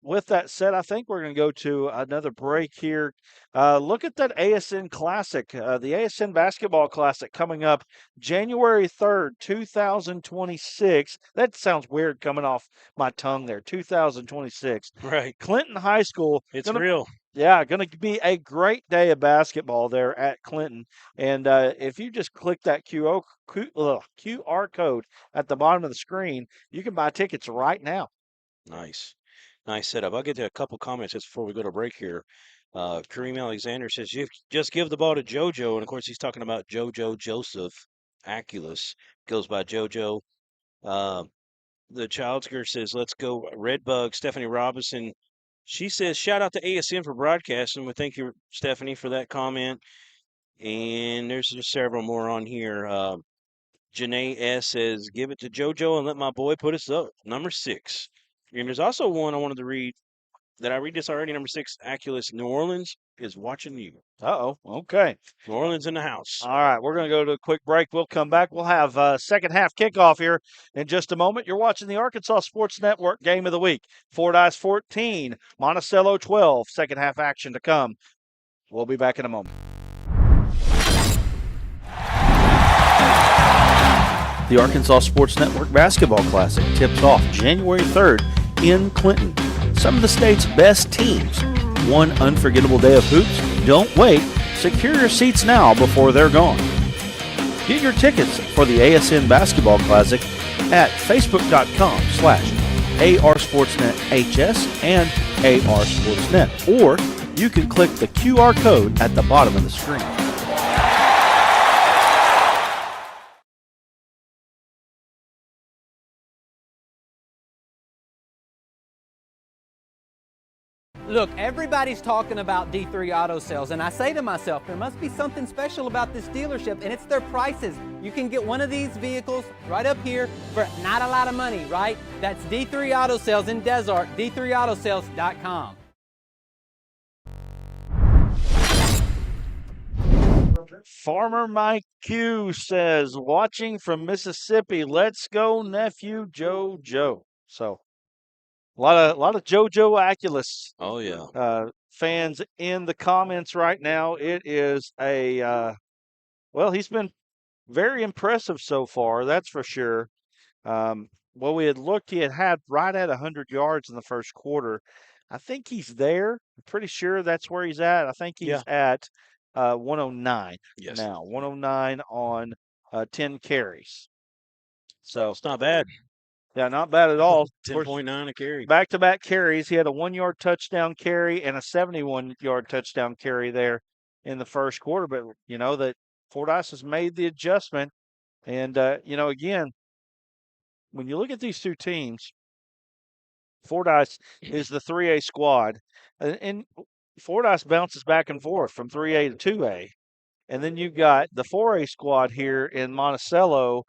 with that said, I think we're going to go to another break here. Look at that ASN Classic, the ASN Basketball Classic coming up January 3rd, 2026. That sounds weird coming off my tongue there, 2026. Right. Clinton High School. It's real. Yeah, going to be a great day of basketball there at Clinton. And if you just click that QR code at the bottom of the screen, you can buy tickets right now. Nice. Nice setup. I'll get to a couple comments just before we go to break here. Kareem Alexander says, you just give the ball to JoJo. And, of course, he's talking about JoJo Joseph Aculus. Goes by JoJo. The Childsker says, let's go Redbug. Stephanie Robinson. She says, shout out to ASN for broadcasting. We thank you, Stephanie, for that comment. And there's just several more on here. Janae S. says, give it to JoJo and let my boy put us up. Number 6. And there's also one I wanted to read. Did I read this already? Number 6, Aculus. New Orleans is watching you. Uh-oh. Okay. New Orleans in the house. All right. We're going to go to a quick break. We'll come back. We'll have second half kickoff here in just a moment. You're watching the Arkansas Sports Network Game of the Week. Fordyce 14, Monticello 12. Second half action to come. We'll be back in a moment. The Arkansas Sports Network Basketball Classic tips off January 3rd in Clinton. Some of the state's best teams. One unforgettable day of hoops. Don't wait. Secure your seats now before they're gone. Get your tickets for the ASN Basketball Classic at facebook.com/ARSportsnetHS and ARSportsnet. Or you can click the QR code at the bottom of the screen. Look, everybody's talking about D3 Auto Sales, and I say to myself, there must be something special about this dealership, and it's their prices. You can get one of these vehicles right up here for not a lot of money, right? That's D3 Auto Sales in Desart, d3autosales.com. Farmer Mike Q says, watching from Mississippi, let's go, nephew JoJo. So, a lot of JoJo Aculus. Oh, yeah. Fans in the comments right now. It is well, he's been very impressive so far, that's for sure. Well, we had looked, he had right at 100 yards in the first quarter. I think he's there. I'm pretty sure that's where he's at. I think he's at 109 now. 109 on 10 carries. So it's not bad. Yeah, not bad at all. 10.9 a carry. Back-to-back carries. He had a 1-yard touchdown carry and a 71-yard touchdown carry there in the first quarter. But, you know, that Fordyce has made the adjustment. And, you know, again, when you look at these two teams, Fordyce is the 3A squad. And Fordyce bounces back and forth from 3A to 2A. And then you've got the 4A squad here in Monticello.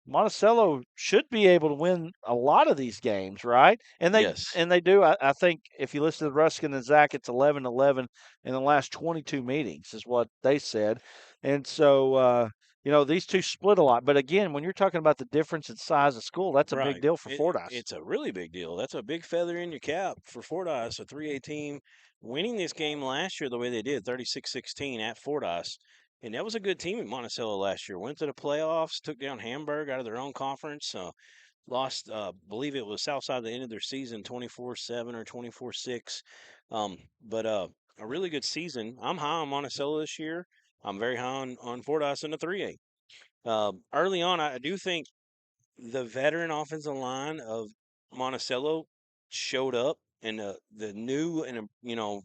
Monticello should be able to win a lot of these games, right? And they do. I think if you listen to Ruskin and Zach, it's 11-11 in the last 22 meetings is what they said. And so, these two split a lot. But again, when you're talking about the difference in size of school, that's a big deal for Fordyce. It's a really big deal. That's a big feather in your cap for Fordyce, a 3A team winning this game last year the way they did, 36-16 at Fordyce. And that was a good team at Monticello last year. Went to the playoffs, took down Hamburg out of their own conference. Lost, believe it was Southside at the end of their season, 24-7 or 24-6. But a really good season. I'm high on Monticello this year. I'm very high on Fordyce in the 3A. Early on, I do think the veteran offensive line of Monticello showed up, and the new and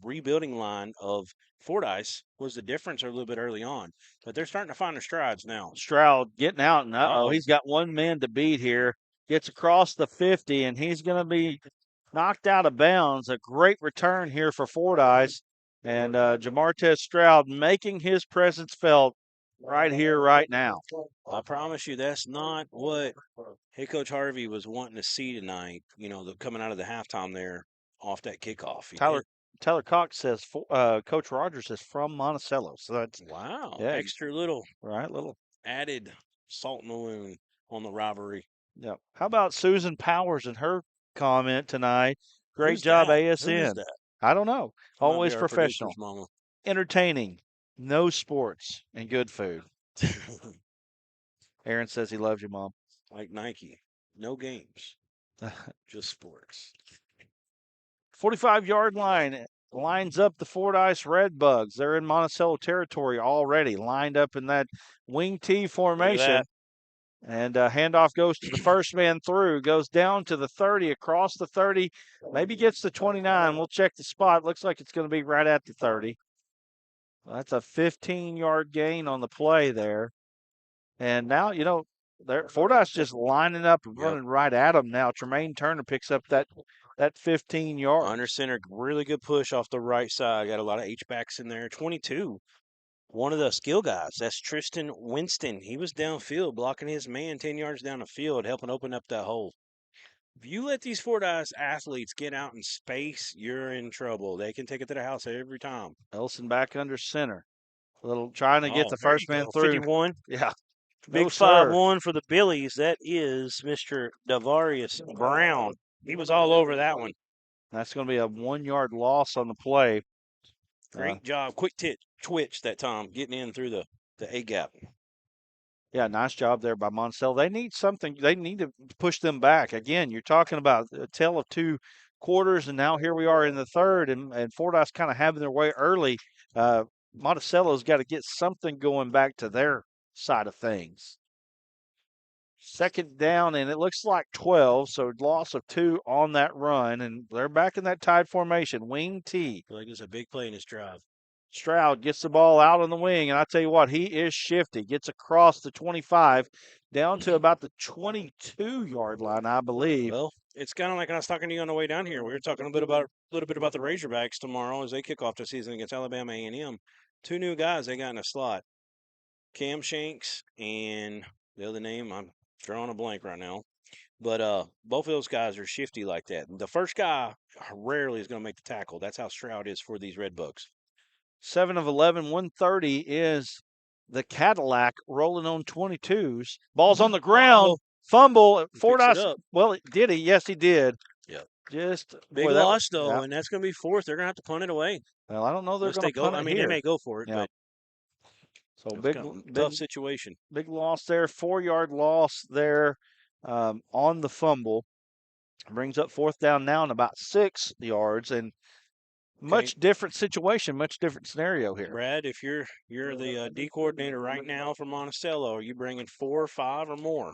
rebuilding line of Fordyce was the difference a little bit early on. But they're starting to find their strides now. Stroud getting out, and he's got one man to beat here. Gets across the 50, and he's going to be knocked out of bounds. A great return here for Fordyce, and Jamartez Stroud making his presence felt right here, right now. I promise you, that's not what head coach Harvey was wanting to see tonight. Coming out of the halftime there off that kickoff. Tyler Cox says Coach Rogers is from Monticello, so that's extra little little added salt in the wound on the rivalry. Yeah. How about Susan Powers and her comment tonight? Great Who's job, that? ASN. Who is that? I don't know. Always Might be our professional, producer's mama. entertaining, no sports, and good food. Aaron says he loves you, Mom. Like Nike, no games, just sports. 45-yard line lines up the Fordyce Redbugs. They're in Monticello territory already, lined up in that wing T formation. And handoff goes to the first man through, goes down to the 30, across the 30, maybe gets to 29. We'll check the spot. Looks like it's going to be right at the 30. That's a 15-yard gain on the play there. And now, Fordyce just lining up and running right at them now. Tremaine Turner picks up that 15 yards. Under center, really good push off the right side. Got a lot of H-backs in there. 22. One of the skill guys, that's Tristan Winston. He was downfield blocking his man 10 yards down the field, helping open up that hole. If you let these Fordyce athletes get out in space, you're in trouble. They can take it to the house every time. Elson back under center. Trying to get the first man through. 51. Yeah. Big 5-1 for the Billies. That is Mr. Davarius Brown. He was all over that one. That's going to be a 1-yard loss on the play. Great job. Quick twitch that time, getting in through the A-gap. Yeah, nice job there by Monticello. They need something. They need to push them back. Again, you're talking about a tale of two quarters, and now here we are in the third, and Fordyce kind of having their way early. Monticello's got to get something going back to their side of things. Second down, and it looks like 12, so loss of 2 on that run, and they're back in that tied formation. Wing T. I feel like it's a big play in his drive. Stroud gets the ball out on the wing, and I tell you what, he is shifty. Gets across the 25, down to about the 22-yard line, I believe. Well, it's kind of like I was talking to you on the way down here. We were talking a little bit about the Razorbacks tomorrow as they kick off the season against Alabama A&M. 2 new guys they got in a slot. Cam Shanks and the other name, I'm drawing a blank right now. But both of those guys are shifty like that. The first guy rarely is going to make the tackle. That's how Stroud is for these Redbugs. 7 of 11, 130 is the Cadillac rolling on 22s. Ball's on the ground. Fumble. Fordyce. Well, did he? Yes, he did. Yep. Just big loss, though, and that's going to be 4th. They're going to have to punt it away. Well, I don't know they're going to punt it here. They may go for it, but so tough situation. Big loss there. 4-yard loss there on the fumble. Brings up 4th down now and about 6 yards, and much different situation, much different scenario here. Brad, if you're the D coordinator right now for Monticello, are you bringing 4 or 5 or more?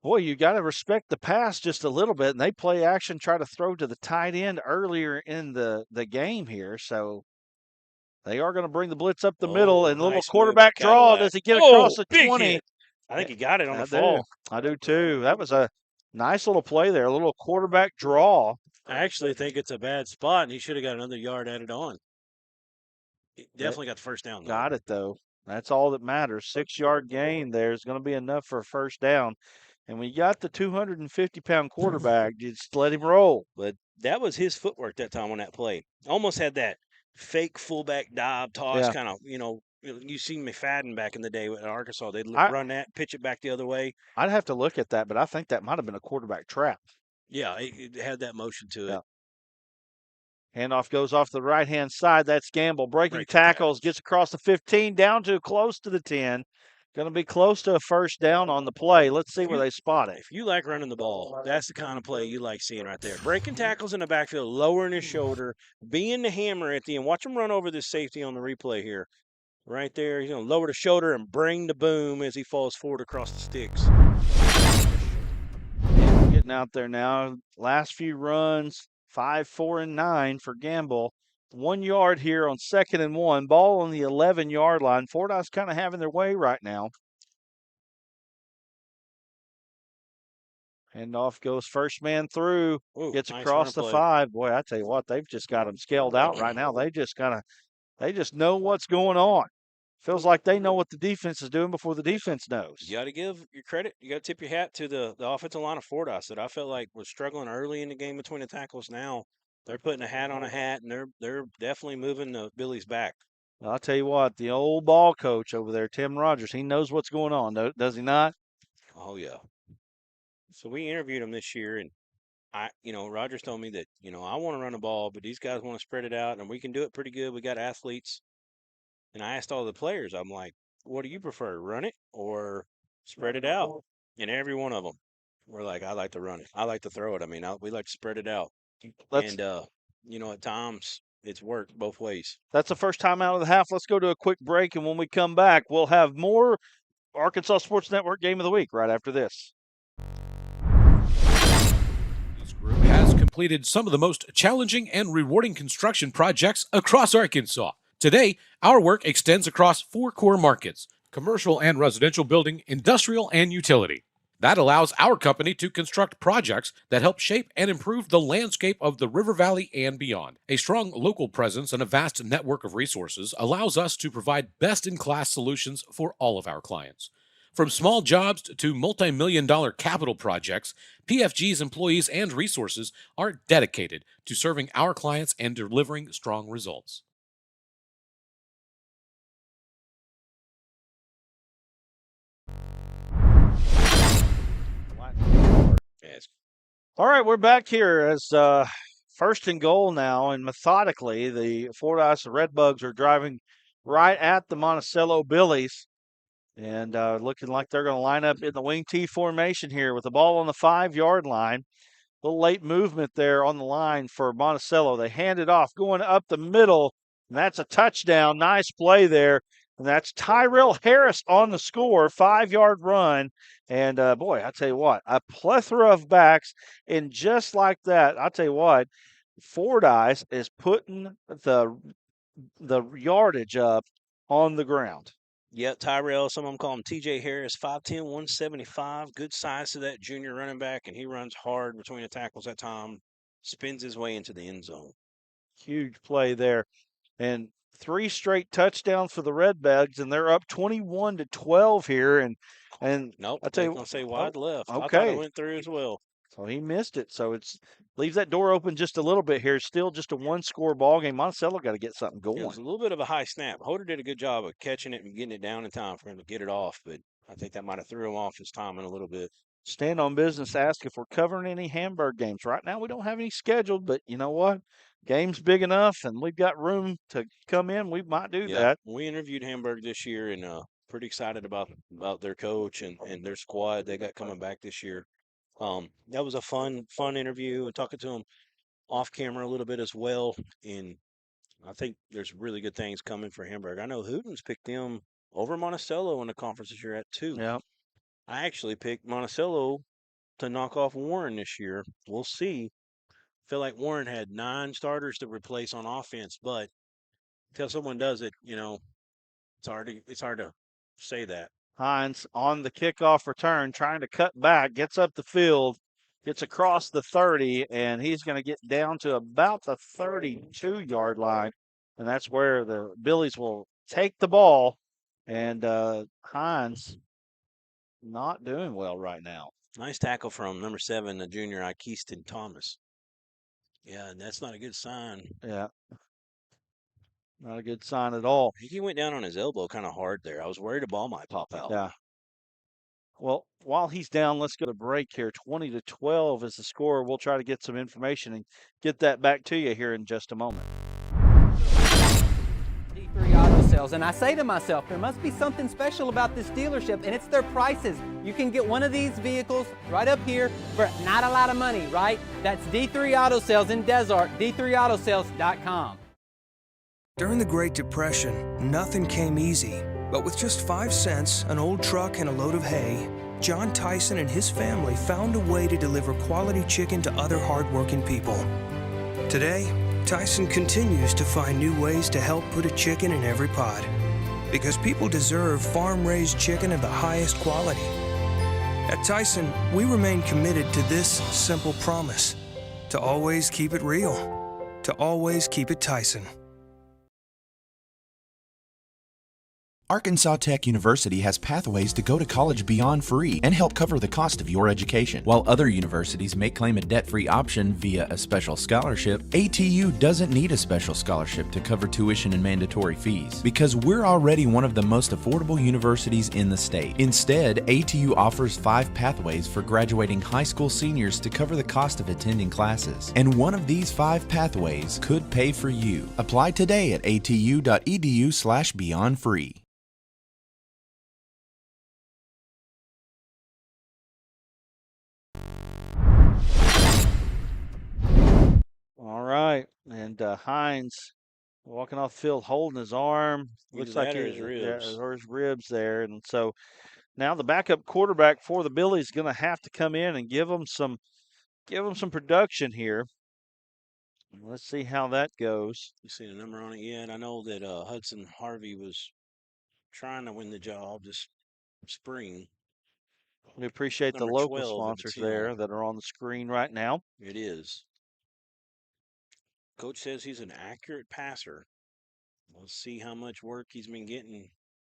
Boy, you got to respect the pass just a little bit, and they play action, try to throw to the tight end earlier in the game here, so they are going to bring the blitz up the middle, and little quarterback draw. Does he get across the 20? Hit. I think he got it on the fall. I do too. That was a nice little play there, a little quarterback draw. I actually think it's a bad spot, and he should have got another yard added on. He definitely got the first down, though. Got it, though. That's all that matters. 6-yard gain there is going to be enough for a first down. And when you got the 250-pound quarterback, just let him roll. But that was his footwork that time on that play. Almost had that fake fullback dive toss, kind of, You seen McFadden back in the day at Arkansas. They'd run that, pitch it back the other way. I'd have to look at that, but I think that might have been a quarterback trap. Yeah, it had that motion to it. Handoff goes off the right-hand side. That's Gamble. Breaking tackles, gets across the 15, down to close to the 10. Going to be close to a first down on the play. Let's see where they spot it. If you like running the ball, that's the kind of play you like seeing right there. Breaking tackles in the backfield, lowering his shoulder, being the hammer at the end. Watch him run over this safety on the replay here. Right there, he's going to lower the shoulder and bring the boom as he falls forward across the sticks. Getting out there now. Last few runs, 5, 4, and 9 for Gamble. 1 yard here on 2nd and 1. Ball on the 11-yard line. Fordyce kind of having their way right now. Handoff goes first man through. Gets across the 5. Boy, I tell you what, they've just got them scaled out right now. They just know what's going on. Feels like they know what the defense is doing before the defense knows. You got to give your credit. You got to tip your hat to the offensive line of Fordyce that I felt like was struggling early in the game between the tackles. Now they're putting a hat on a hat, and they're definitely moving the Billies back. I'll tell you what, the old ball coach over there, Tim Rogers, he knows what's going on, does he not? Oh, yeah. So we interviewed him this year, and Rogers told me that, I want to run the ball, but these guys want to spread it out, and we can do it pretty good. We got athletes. And I asked all the players, I'm like, what do you prefer, run it or spread it out? And every one of them were like, I like to run it. I like to throw it. I mean, we like to spread it out. And, at times it's worked both ways. That's the first time out of the half. Let's go to a quick break, and when we come back, we'll have more Arkansas Sports Network Game of the Week right after this. This group has completed some of the most challenging and rewarding construction projects across Arkansas. Today, our work extends across 4 core markets: commercial and residential building, industrial, and utility. That allows our company to construct projects that help shape and improve the landscape of the River Valley and beyond. A strong local presence and a vast network of resources allows us to provide best-in-class solutions for all of our clients. From small jobs to multi-million-dollar capital projects, PFG's employees and resources are dedicated to serving our clients and delivering strong results. All right, we're back here as first and goal now, and methodically the Fordyce Redbugs are driving right at the Monticello Billies, and looking like they're going to line up in the wing T formation here with the ball on the 5-yard line. A little late movement there on the line for Monticello. They hand it off, going up the middle, and that's a touchdown. Nice play there. And that's Tyrell Harris on the score, 5-yard run. And, boy, I tell you what, a plethora of backs. And just like that, I tell you what, Fordyce is putting the yardage up on the ground. Yeah, Tyrell, some of them call him TJ Harris, 5'10", 175. Good size to that junior running back, and he runs hard between the tackles at time, spins his way into the end zone. Huge play there. And 3 straight touchdowns for the Redbugs, and they're up 21-12 here. And nope, I tell you, gonna say wide left. Okay, I thought it went through as well. So he missed it. So it's leaves that door open just a little bit here. Still just a 1-score ball game. Monticello got to get something going. It was a little bit of a high snap. Holder did a good job of catching it and getting it down in time for him to get it off, but I think that might have threw him off his timing a little bit. Stand on business, ask if we're covering any Hamburg games. Right now we don't have any scheduled, but you know what? Game's big enough and we've got room to come in. We might do that. We interviewed Hamburg this year and pretty excited about their coach and their squad they got coming back this year. That was a fun interview and talking to him off camera a little bit as well. And I think there's really good things coming for Hamburg. I know Hooten's picked them over Monticello in the conference this year at 2. Yeah. I actually picked Monticello to knock off Warren this year. We'll see. Feel like Warren had 9 starters to replace on offense, but until someone does it, it's hard to say that. Hines on the kickoff return, trying to cut back, gets up the field, gets across the 30, and he's going to get down to about the 32-yard line. And that's where the Billies will take the ball. And Hines not doing well right now. Nice tackle from number 7, the junior Keyston Thomas. Yeah, and that's not a good sign. Yeah. Not a good sign at all. I think he went down on his elbow kind of hard there. I was worried a ball might pop out. Yeah. Well, while he's down, let's go to break here. 20-12 is the score. We'll try to get some information and get that back to you here in just a moment. D3 Auto Sales, and I say to myself, there must be something special about this dealership, and it's their prices. You can get one of these vehicles right up here for not a lot of money, right? That's D3 Auto Sales in Desart, d3autosales.com. During the Great Depression, nothing came easy. But with just 5 cents, an old truck, and a load of hay, John Tyson and his family found a way to deliver quality chicken to other hardworking people. Today, Tyson continues to find new ways to help put a chicken in every pot. Because people deserve farm-raised chicken of the highest quality. At Tyson, we remain committed to this simple promise: to always keep it real, to always keep it Tyson. Arkansas Tech University has pathways to go to college beyond free and help cover the cost of your education. While other universities may claim a debt-free option via a special scholarship, ATU doesn't need a special scholarship to cover tuition and mandatory fees because we're already one of the most affordable universities in the state. Instead, ATU offers 5 pathways for graduating high school seniors to cover the cost of attending classes. And one of these 5 pathways could pay for you. Apply today at atu.edu/beyondfree. All right. And Hines walking off the field holding his arm. Looks like his ribs. or his ribs there. And so now the backup quarterback for the Billies is going to have to come in and give them some production here. Let's see how that goes. You see the number on it yet? I know that Hudson Harvey was trying to win the job this spring. We appreciate the Number local 12 sponsors of the there team. that are on the screen right now. It is. Coach says he's an accurate passer. We'll see how much work he's been getting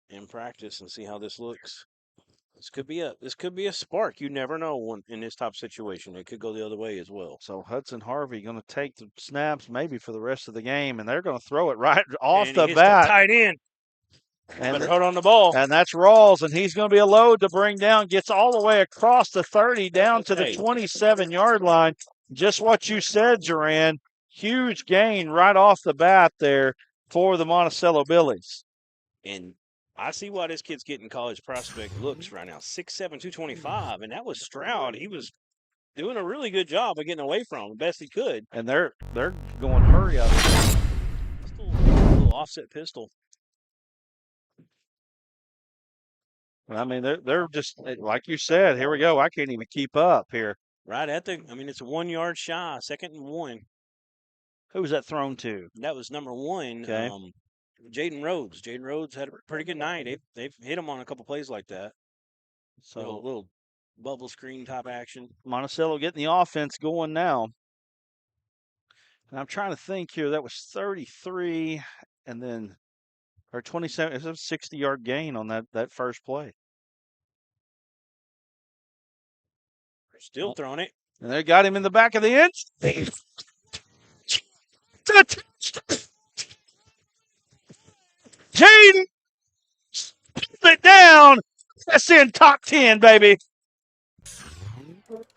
in practice and see how this looks. This could be a spark. You never know in this type of situation. It could go the other way as well. So Hudson Harvey going to take the snaps maybe for the rest of the game, and they're going to throw it right off And the he hits bat. the tight end. And Better hold on the ball. And that's Rawls, and he's going to be a load to bring down. Gets all the way across the 30 down to the 27-yard line. Just what you said, Duran. Huge gain right off the bat there for the Monticello Billies. And I see why this kid's getting college prospect looks right now. 6'7", 225, and that was Stroud. He was doing a really good job of getting away from him, best he could. And they're going hurry up. A little offset pistol. I mean, they're just like you said. Here we go. I can't even keep up here. Right at it's 1 yard shy, 2nd and 1. Who was that thrown to? That was number 1. Okay. Jaden Rhodes. Jaden Rhodes had a pretty good night. They've hit him on a couple plays like that. So little bubble screen type action. Monticello getting the offense going now. And I'm trying to think here. That was 33, and then or 27. It was a 60-yard gain on that first play. Still throwing it. And they got him in the back of the end. Jaden it down. That's in top 10, baby.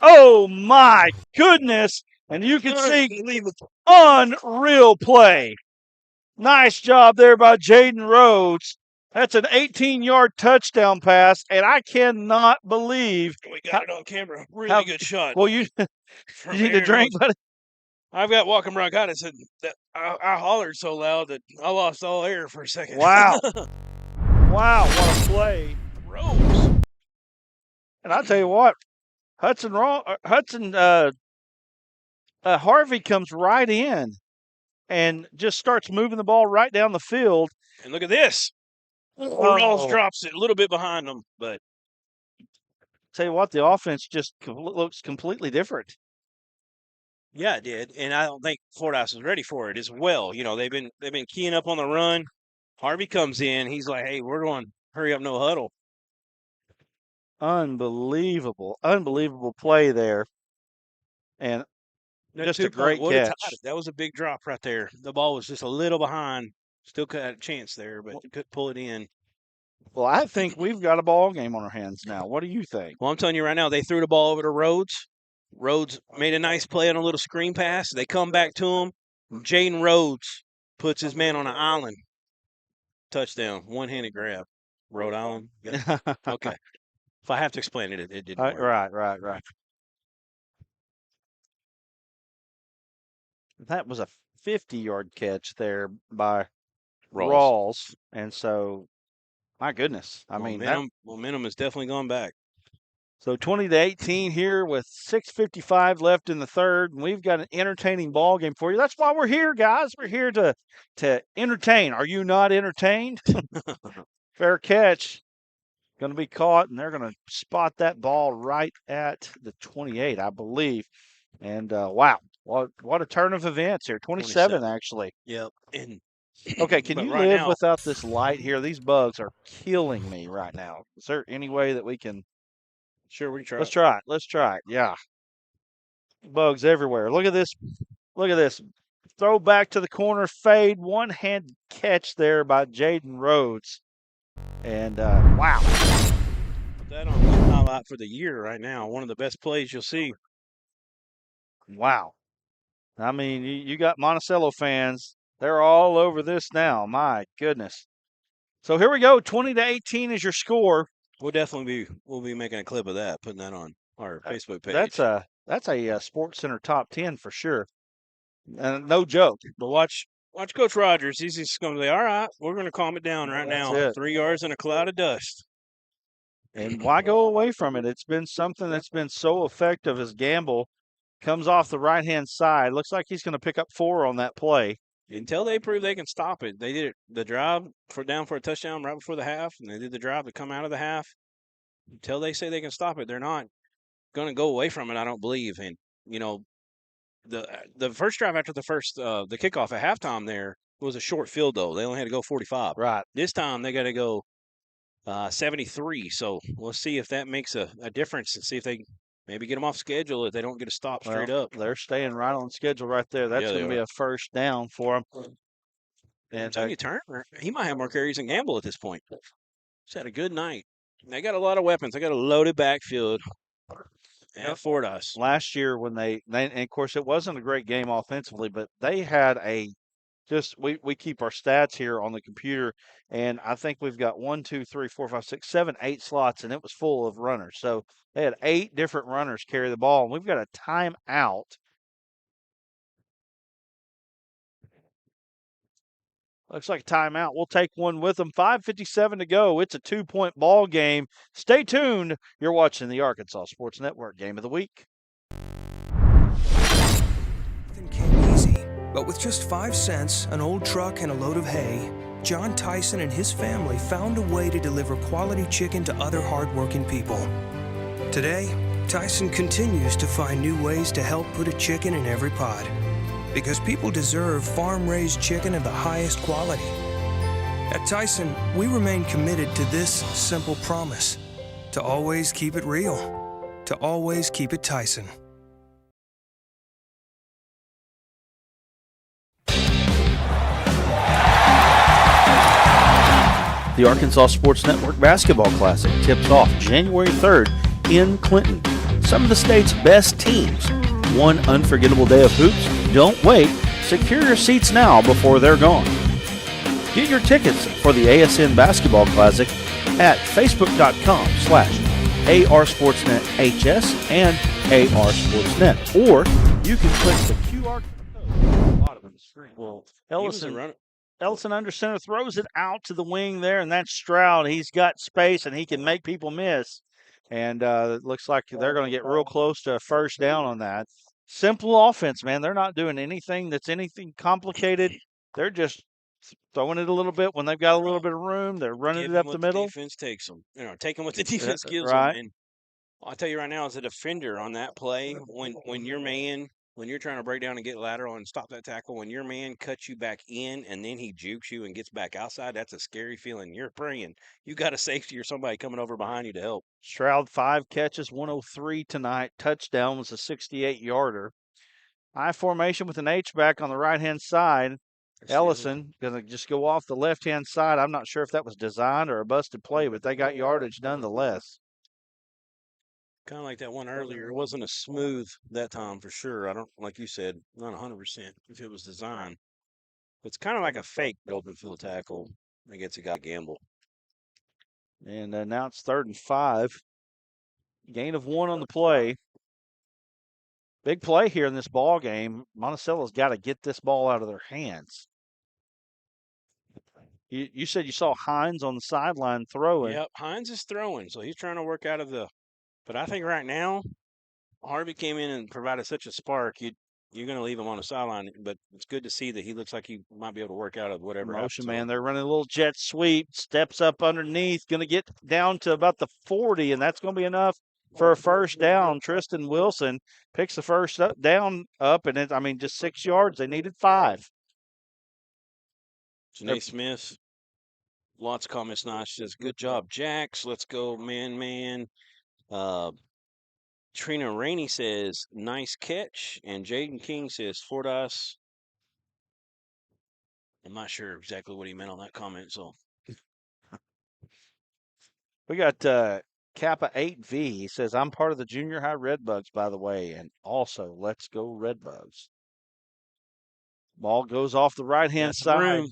Oh, my goodness. And you can see unreal play. Nice job there by Jaden Rhodes. That's an 18-yard touchdown pass, and I cannot believe. We got it on camera. Really good shot. Well, you need a drink, buddy? I've got walking bronchitis, and I hollered so loud that I lost all air for a second. Wow. Wow, what a play. Rose. And I'll tell you what, Harvey comes right in and just starts moving the ball right down the field. And look at this. Rawls drops it a little bit behind them, but tell you what, the offense just looks completely different. Yeah, it did, and I don't think Fordyce was ready for it as well. You know, they've been keying up on the run. Harvey comes in, he's like, "Hey, we're going hurry up, no huddle." Unbelievable play there, and just a great catch. That was a big drop right there. The ball was just a little behind Still had a chance there, but couldn't pull it in. Well, I think we've got a ball game on our hands now. What do you think? Well, I'm telling you right now, they threw the ball over to Rhodes. Rhodes made a nice play on a little screen pass. They come back to him. Jaden Rhodes puts his man on an island. Touchdown. One-handed grab. Rhode Island. Yeah. Okay. If I have to explain it, it didn't work. Right. That was a 50-yard catch there by Rawls. And so, my goodness. I mean, momentum has definitely gone back. So 20-18 here with 6:55 left in the third, and we've got an entertaining ball game for you. That's why we're here, guys. We're here to entertain. Are you not entertained? Fair catch. Going to be caught, and they're going to spot that ball right at the 28, I believe. And wow, what a turn of events here. 27 actually. Yep. And okay, can you live without this light here? These bugs are killing me right now. Is there any way that we can? Sure, we can try. Let's try it. Yeah. Bugs everywhere. Look at this. Throw back to the corner, fade, one-hand catch there by Jaden Rhodes. And wow. Put that on the highlight for the year right now. One of the best plays you'll see. Wow. I mean, you got Monticello fans. They're all over this now. My goodness. So here we go. 20-18 is your score. We'll be making a clip of that, putting that on our Facebook page. That's a Sports Center top 10 for sure, and no joke. But watch Coach Rogers. He's just going to say, "All right, we're going to calm it down right now. 3 yards in a cloud of dust." And why go away from it? It's been something that's been so effective as Gamble comes off the right-hand side. Looks like he's going to pick up 4 on that play. Until they prove they can stop it. They did the drive down for a touchdown right before the half, and they did the drive to come out of the half. Until they say they can stop it, they're not going to go away from it, I don't believe. And, the first drive after the kickoff at halftime there was a short field goal. They only had to go 45. Right. This time they got to go 73. So we'll see if that makes a difference and see if they maybe get them off schedule if they don't get a stop straight up. They're staying right on schedule right there. That's going to be a first down for them. And Tony Turner, he might have more carries than Gamble at this point. He's had a good night. They got a lot of weapons. They got a loaded backfield at Fordyce. Last year when they and of course it wasn't a great game offensively, but they had we keep our stats here on the computer, and I think we've got 1, 2, 3, 4, 5, 6, 7, 8 slots, and it was full of runners. So they had 8 different runners carry the ball, and we've got a timeout. Looks like a timeout. We'll take one with them. 5:57 to go. It's a 2-point ball game. Stay tuned. You're watching the Arkansas Sports Network Game of the Week. Nothing came easy, but with just 5 cents, an old truck, and a load of hay, John Tyson and his family found a way to deliver quality chicken to other hardworking people. Today, Tyson continues to find new ways to help put a chicken in every pot. Because people deserve farm-raised chicken of the highest quality. At Tyson, we remain committed to this simple promise: to always keep it real, to always keep it Tyson. The Arkansas Sports Network Basketball Classic tips off January 3rd in Clinton. Some of the state's best teams. One unforgettable day of hoops. Don't wait. Secure your seats now before they're gone. Get your tickets for the ASN Basketball Classic at facebook.com/ARSportsNetHS and ARSportsNet. Or you can click the QR code at the bottom of the screen. Well, Ellison under center throws it out to the wing there, and that's Stroud. He's got space, and he can make people miss. And it looks like they're going to get real close to a first down on that. Simple offense, man. They're not doing anything complicated. They're just throwing it a little bit when they've got a little bit of room. They're running it up the middle. The defense takes them. Taking what the defense gives them. And I'll tell you right now, as a defender on that play, when your man, when you're trying to break down and get lateral and stop that tackle, when your man cuts you back in and then he jukes you and gets back outside, that's a scary feeling. You're praying. You got a safety or somebody coming over behind you to help. Stroud, 5 catches, 103 tonight. Touchdown was a 68-yarder. I formation with an H-back on the right-hand side. Ellison going to just go off the left-hand side. I'm not sure if that was designed or a busted play, but they got yardage nonetheless. Kind of like that one earlier. It wasn't a smooth that time for sure. I don't, like you said, not 100% if it was designed. It's kind of like a fake open field tackle that gets a guy to gamble. And now it's 3rd and 5. Gain of 1 on the play. Big play here in this ball game. Monticello's got to get this ball out of their hands. You said you saw Hines on the sideline throwing. Yep, Hines is throwing, so he's trying to work out of the. But I think right now, Harvey came in and provided such a spark. You're going to leave him on the sideline, but it's good to see that he looks like he might be able to work out of whatever. Motion man, they're running a little jet sweep, steps up underneath, going to get down to about the 40, and that's going to be enough for a first down. Tristan Wilson picks the first down up, and just 6 yards. They needed 5. Janae Smith, lots of comments. Nice, says good job, Jax. Let's go, man. Trina Rainey says nice catch, and Jaden King says Fordyce. I'm not sure exactly what he meant on that comment. So we got Kappa 8V. He says I'm part of the junior high Redbugs, by the way, and also let's go Redbugs. Ball goes off the right-hand side.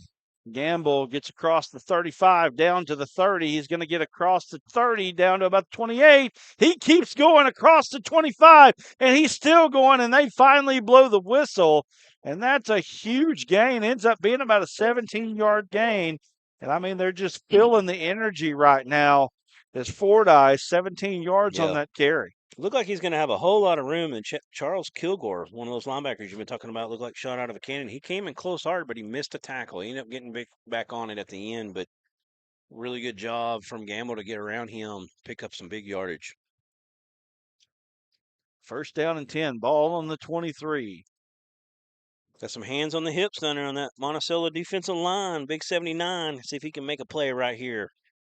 Gamble gets across the 35 down to the 30. He's going to get across the 30 down to about 28. He keeps going across the 25, and he's still going, and they finally blow the whistle. And that's a huge gain. Ends up being about a 17-yard gain. And they're just feeling the energy right now. As Fordyce, 17 yards on that carry. Looked like he's going to have a whole lot of room. And Charles Kilgore, one of those linebackers you've been talking about, looked like shot out of a cannon. He came in close hard, but he missed a tackle. He ended up getting back on it at the end, but really good job from Gamble to get around him, pick up some big yardage. First down and 10, ball on the 23. Got some hands on the hips down there on that Monticello defensive line. Big 79. See if he can make a play right here.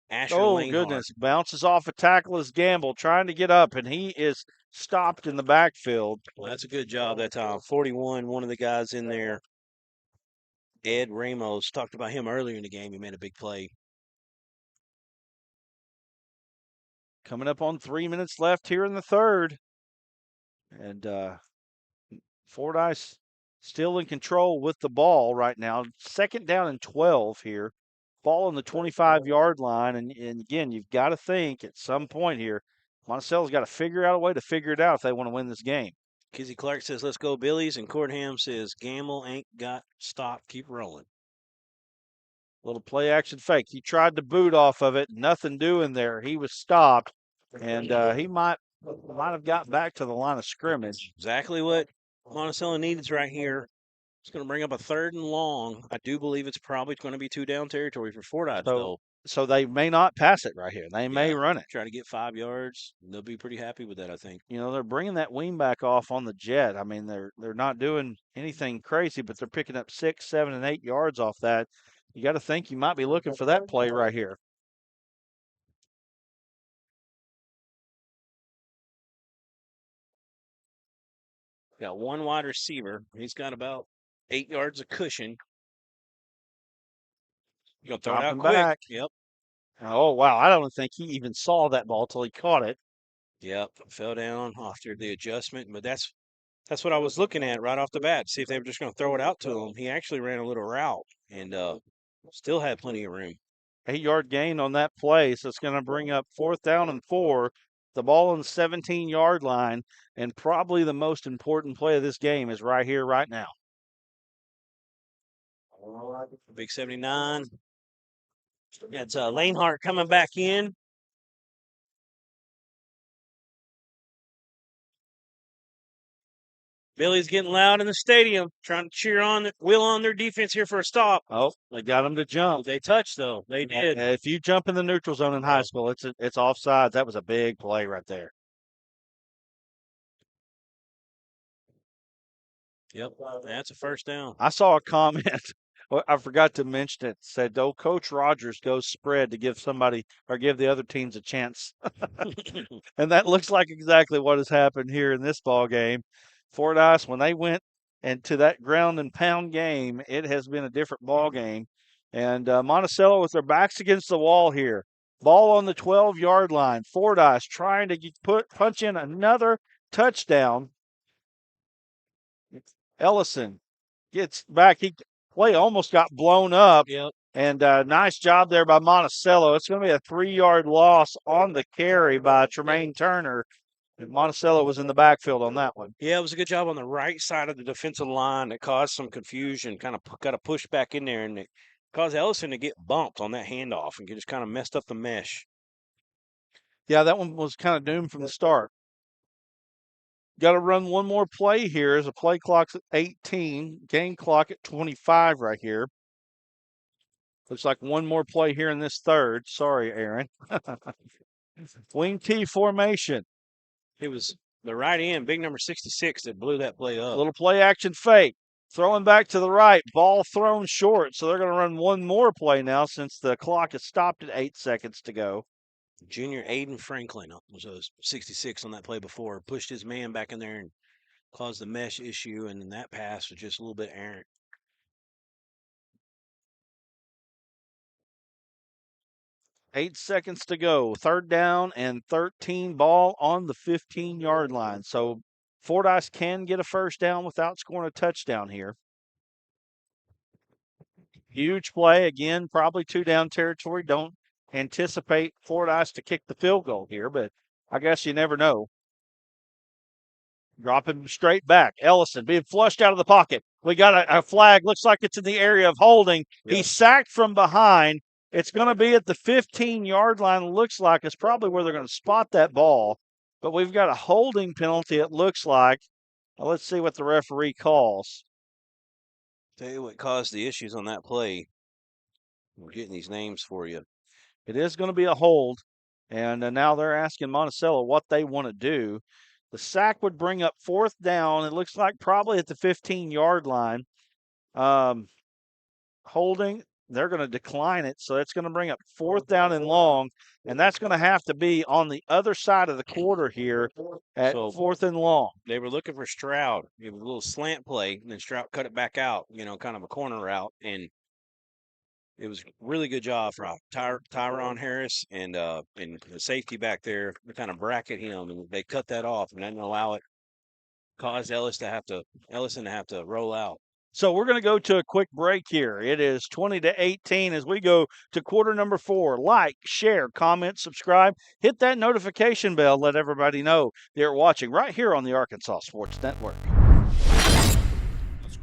Asher Lanehart. Goodness. Bounces off a tackle as Gamble trying to get up, and he is stopped in the backfield. Well, that's a good job that time. 41, one of the guys in there. Ed Ramos, talked about him earlier in the game. He made a big play. Coming up on 3 minutes left here in the third. And Fordyce still in control with the ball right now. 2nd down and 12 here. Ball on the 25-yard line. And again, you've got to think at some point here, Monticello's got to figure out a way to figure it out if they want to win this game. Kizzy Clark says, let's go Billies. And Cordham says, Gamble ain't got stop. Keep rolling. Little play action fake. He tried to boot off of it. Nothing doing there. He was stopped. And he might have got back to the line of scrimmage. Exactly what Monticello needs right here. It's going to bring up a 3rd and long. I do believe it's probably going to be 2-down territory for Fordyce, though. So they may not pass it right here. They may run it. Try to get 5 yards. They'll be pretty happy with that, I think. They're bringing that wingback off on the jet. They're not doing anything crazy, but they're picking up 6, 7, and 8 yards off that. You got to think you might be looking for that play right here. Got one wide receiver. He's got about 8 yards of cushion. You're going to throw it out quick. Back. Yep. Oh, wow. I don't think he even saw that ball till he caught it. Yep. Fell down after the adjustment. But that's what I was looking at right off the bat. See if they were just going to throw it out to him. He actually ran a little route and still had plenty of room. 8-yard gain on that play. So it's going to bring up 4th down and 4. The ball on the 17-yard line. And probably the most important play of this game is right here, right now. Big 79. It's Lanehart coming back in. Billy's getting loud in the stadium, trying to wheel on their defense here for a stop. Oh, they got them to jump. They touched, though. They did. If you jump in the neutral zone in high school, it's offsides. That was a big play right there. Yep, that's a first down. I saw a comment. I forgot to mention it. Said, "Oh, Coach Rogers goes spread to give somebody or give the other teams a chance." And that looks like exactly what has happened here in this ball game. Fordyce, when they went and to that ground and pound game, it has been a different ball game. And Monticello with their backs against the wall here. Ball on the 12-yard line. Fordyce trying to punch in another touchdown. Ellison gets back. Play almost got blown up. Yep. And nice job there by Monticello. It's going to be a 3-yard loss on the carry by Tremaine Turner. And Monticello was in the backfield on that one. Yeah, it was a good job on the right side of the defensive line that caused some confusion, kind of got a push back in there, and it caused Ellison to get bumped on that handoff and just kind of messed up the mesh. Yeah, that one was kind of doomed from the start. Got to run one more play here as the play clock's at 18, game clock at 25 right here. Looks like one more play here in this third. Sorry, Aaron. Wing T formation. It was the right end, big number 66, that blew that play up. Little play action fake. Throwing back to the right. Ball thrown short. So they're going to run one more play now since the clock has stopped at 8 seconds to go. Junior Aiden Franklin was a 66 on that play before. Pushed his man back in there and caused the mesh issue, and then that pass was just a little bit errant. 8 seconds to go. 3rd down and 13, ball on the 15-yard line. So Fordyce can get a first down without scoring a touchdown here. Huge play. Again, probably 2-down territory. Don't anticipate Fordyce to kick the field goal here, but I guess you never know. Drop him straight back. Ellison being flushed out of the pocket. We got a flag. Looks like it's in the area of holding. Yep. He's sacked from behind. It's going to be at the 15-yard line. Looks like it's probably where they're going to spot that ball. But we've got a holding penalty, it looks like. Now let's see what the referee calls. Tell you what caused the issues on that play. We're getting these names for you. It is going to be a hold. And now they're asking Monticello what they want to do. The sack would bring up 4th down. It looks like probably at the 15-yard line. Holding, they're going to decline it. So that's going to bring up 4th down and long. And that's going to have to be on the other side of the quarter here at 4th and long. They were looking for Stroud. It was a little slant play, and then Stroud cut it back out, kind of a corner route. And it was a really good job for Tyron Harris and the safety back there to kind of bracket him, and they cut that off and didn't allow it. Caused Ellison to have to roll out. So we're going to go to a quick break here. It is 20-18 as we go to quarter number 4. Like, share, comment, subscribe. Hit that notification bell. Let everybody know they're watching right here on the Arkansas Sports Network.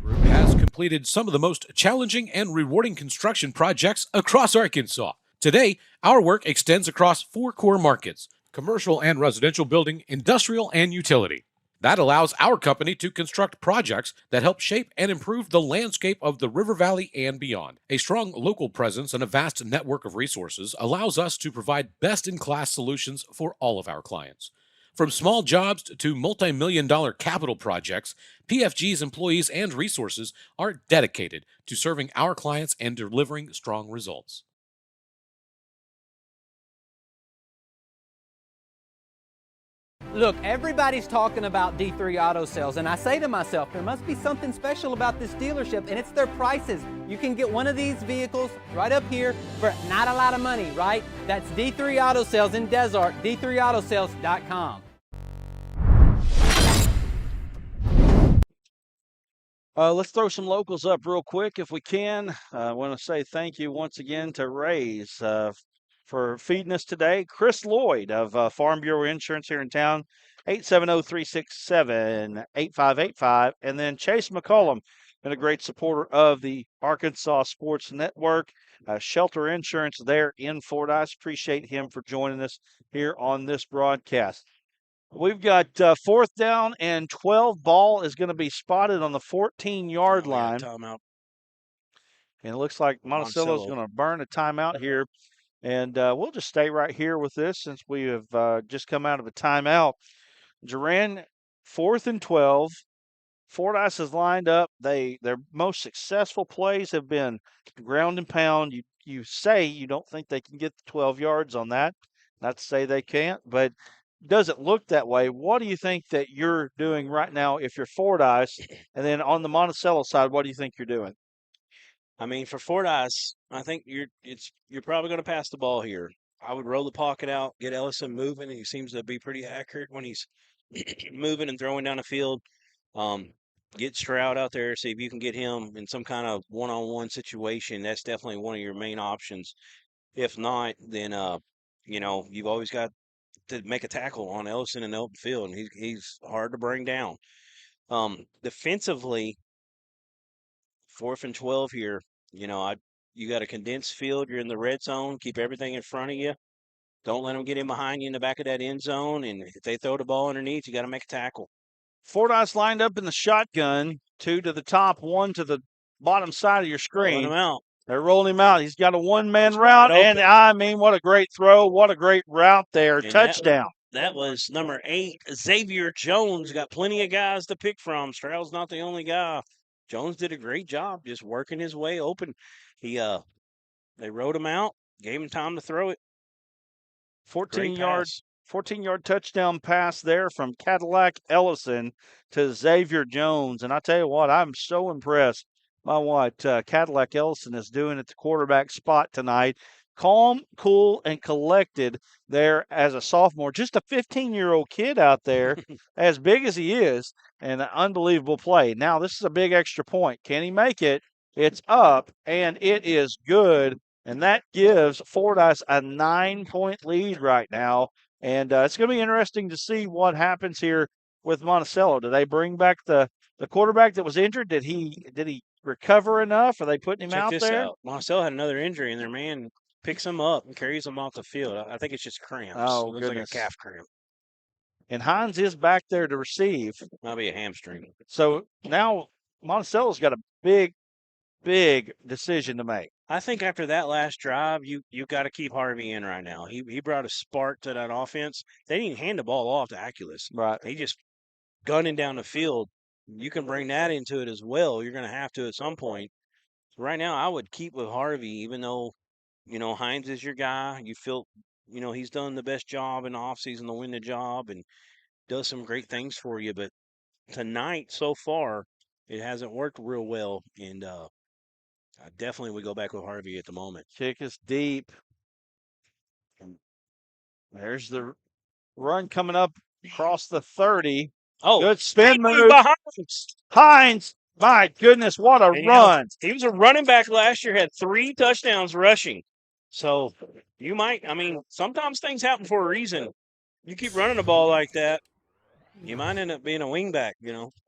Group has completed some of the most challenging and rewarding construction projects across Arkansas. Today, our work extends across 4 core markets: commercial and residential building, industrial, and utility. That allows our company to construct projects that help shape and improve the landscape of the River Valley and beyond. A strong local presence and a vast network of resources allows us to provide best-in-class solutions for all of our clients. From small jobs to multi-million-dollar capital projects, PFG's employees and resources are dedicated to serving our clients and delivering strong results. Look, everybody's talking about D3 Auto Sales, and I say to myself, there must be something special about this dealership, and it's their prices. You can get one of these vehicles right up here for not a lot of money, right? That's D3 Auto Sales in Desart, d3autosales.com. Let's throw some locals up real quick if we can. I want to say thank you once again to Ray's for feeding us today. Chris Lloyd of Farm Bureau Insurance here in town, 870-367-8585. And then Chase McCollum, been a great supporter of the Arkansas Sports Network. Shelter Insurance there in Fordyce. Appreciate him for joining us here on this broadcast. We've got 4th down and 12. Ball is going to be spotted on the 14-yard line. Timeout. And it looks like Monticello is going to burn a timeout here. And we'll just stay right here with this since we have just come out of a timeout. Duran, 4th and 12. Fordyce is lined up. Their most successful plays have been ground and pound. You say you don't think they can get the 12 yards on that. Not to say they can't, but doesn't look that way. What do you think that you're doing right now if you're Fordyce? And then on the Monticello side, what do you think you're doing? I mean, for Fordyce, I think you're probably going to pass the ball here. I would roll the pocket out, get Ellison moving. He seems to be pretty accurate when he's moving and throwing down the field. Get Stroud out there, see if you can get him in some kind of one-on-one situation. That's definitely one of your main options. If not, then you've always got to make a tackle on Ellison in the open field, and he's hard to bring down. Defensively, 4th and 12 here. You got a condensed field. You're in the red zone. Keep everything in front of you. Don't let them get in behind you in the back of that end zone. And if they throw the ball underneath, you got to make a tackle. Fordyce lined up in the shotgun, 2 to the top, 1 to the bottom side of your screen. Rolling him out. They're rolling him out. He's got a one-man route, and I mean, what a great throw. What a great route there. And touchdown. That was number 8, Xavier Jones. Got plenty of guys to pick from. Stroud's not the only guy. Jones did a great job just working his way open. They rode him out, gave him time to throw it. 14-yard touchdown pass there from Cadillac Ellison to Xavier Jones. And I tell you what, I'm so impressed by what Cadillac Ellison is doing at the quarterback spot tonight. Calm, cool, and collected there as a sophomore. Just a 15-year-old kid out there, as big as he is, and an unbelievable play. Now, this is a big extra point. Can he make it? It's up, and it is good. And that gives Fordyce a 9-point lead right now. And it's going to be interesting to see what happens here with Monticello. Do they bring back the quarterback that was injured? Did he recover enough? Are they putting him out there? Monticello had another injury, and their man picks him up and carries him off the field. I think it's just cramps. Oh, it looks like a calf cramp. And Hines is back there to receive. Might be a hamstring. So now Monticello's got a big decision to make. I think after that last drive, you got to keep Harvey in right now. He brought a spark to that offense. They didn't hand the ball off to Aculus. Right. He just gunning down the field. You can bring that into it as well. You're going to have to at some point. So right now, I would keep with Harvey, even though, Hines is your guy. You feel, he's done the best job in the offseason to win the job and does some great things for you. But tonight, so far, it hasn't worked real well. And I definitely would go back with Harvey at the moment. Kick is deep. There's the run coming up across the 30. Oh, good spin move. Hines, my goodness, what a run. He was a running back last year, had 3 touchdowns rushing. So sometimes things happen for a reason. You keep running the ball like that, you might end up being a wingback,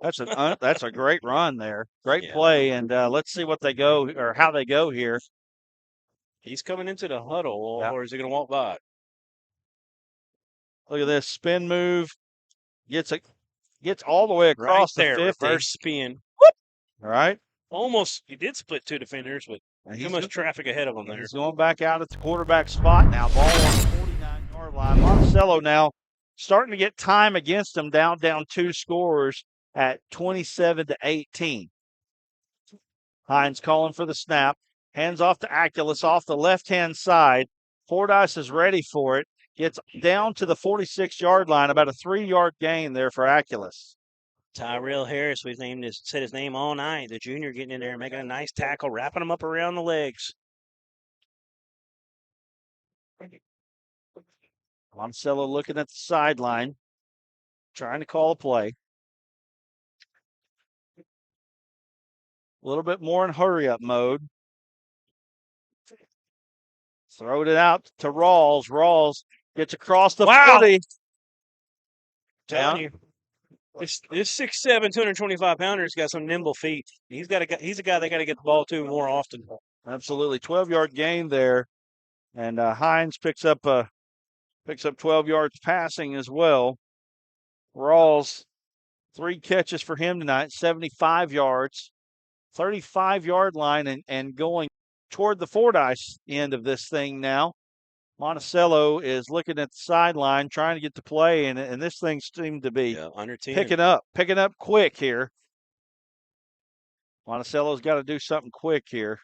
That's a great run there. Great play. And let's see what they go or how they go here. He's coming into the huddle, or is he going to walk by? Look at this spin move. Gets all the way across the 50. Reverse spin. Whoop! All right. Almost, he did split 2 defenders, but too much traffic ahead of him there. He's going back out at the quarterback spot now. Ball on the 49-yard line. Monticello now starting to get time against him, down 2 scores at 27-18. Hines calling for the snap. Hands off to Aculus off the left-hand side. Fordyce is ready for it. Gets down to the 46-yard line, about a 3-yard gain there for Aculus. Tyrell Harris, we've said his name all night. The junior getting in there and making a nice tackle, wrapping him up around the legs. Monticello looking at the sideline, trying to call a play. A little bit more in hurry-up mode. Throwed it out to Rawls. Rawls gets across the 40. Telling you. This 6'7", 225-pounder's got some nimble feet. He's a guy they got to get the ball to more often. Absolutely. 12-yard gain there. And Hines picks up 12 yards passing as well. Rawls, 3 catches for him tonight, 75 yards. 35-yard line and going toward the Fordyce end of this thing now. Monticello is looking at the sideline, trying to get to play, and this thing seemed to be under 10. picking up quick here. Monticello's got to do something quick here.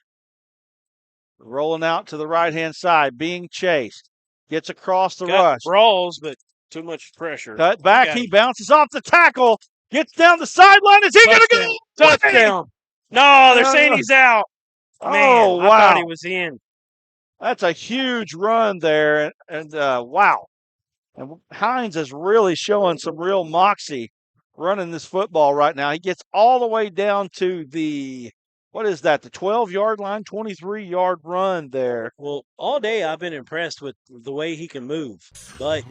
Rolling out to the right-hand side, being chased. Gets across the rush. Rawls, but Too much pressure. Cut back. He bounces off the tackle. Gets down the sideline. Is he going to go? Touchdown. No, they're saying he's out. Man, Oh, I wow. thought he was in. That's a huge run there. And wow. And Hines is really showing some real moxie running this football right now. He gets all the way down to the, what is that, the 12-yard line, 23-yard run there. Well, all day I've been impressed with the way he can move. But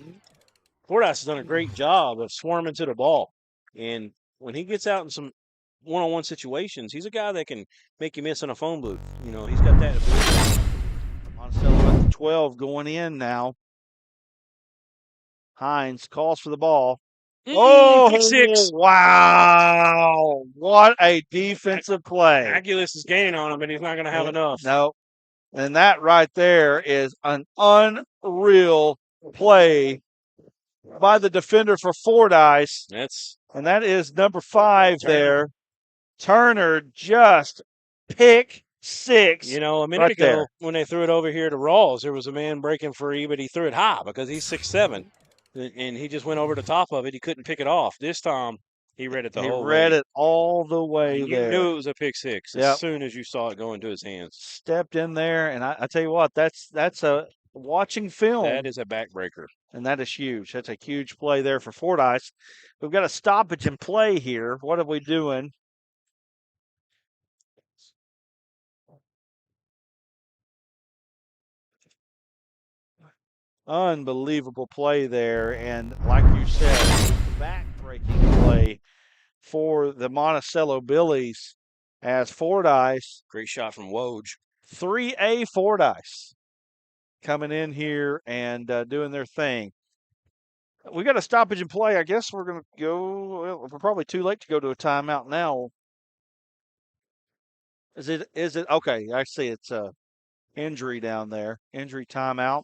Fordyce has done a great job of swarming to the ball. And when he gets out in some one-on-one situations, he's a guy that can make you miss on a phone booth. You know, he's got that ability. Monticello at the 12 going in now. Hines calls for the ball. Oh, pick six. Wow. What a defensive play. Aguilas is gaining on him, but he's not going to have enough. No. And that right there is an unreal play by the defender for Fordyce. And that is number 5 there. Turner just pick 6. You know, a minute ago when they threw it over here to Rawls, there was a man breaking free, but he threw it high because he's 6'7", and he just went over the top of it. He couldn't pick it off. This time, he read it the whole way. He read it all the way You there. knew it was a pick 6 as soon as you saw it go into his hands. Stepped in there, and I tell you what, that's a watching film. That is a backbreaker. And that is huge. That's a huge play there for Fordyce. We've got a stoppage in play here. What are we doing? Unbelievable play there. And like you said, back-breaking play for the Monticello Billies as Fordyce. Great shot from Woj. 3A Fordyce coming in here and doing their thing. We got a stoppage in play. I guess we're going to go. Well, we're probably too late to go to a timeout now. Is it okay? I see it's a injury down there. Injury timeout.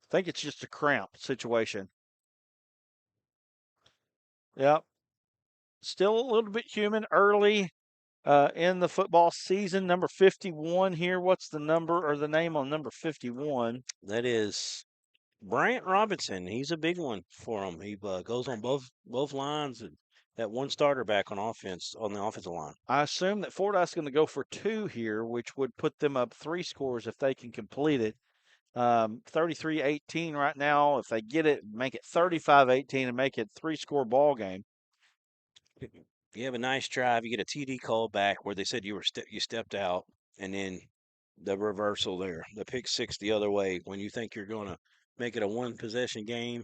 I think it's just a cramp situation. Yep. Still a little bit human early in the football season. Number 51 here. What's the number or the name on number 51? That is Bryant Robinson. He's a big one for him. He goes on both lines, and that one starter back on offense on the offensive line. I assume that Fordyce is going to go for 2 here, which would put them up 3 scores if they can complete it. 33-18 right now. If they get it, make it 35-18 and make it 3-score ball game. You have a nice drive. You get a TD call back where they said you stepped out, and then the reversal there, the pick 6 the other way. When you think you're going to make it a 1-possession game,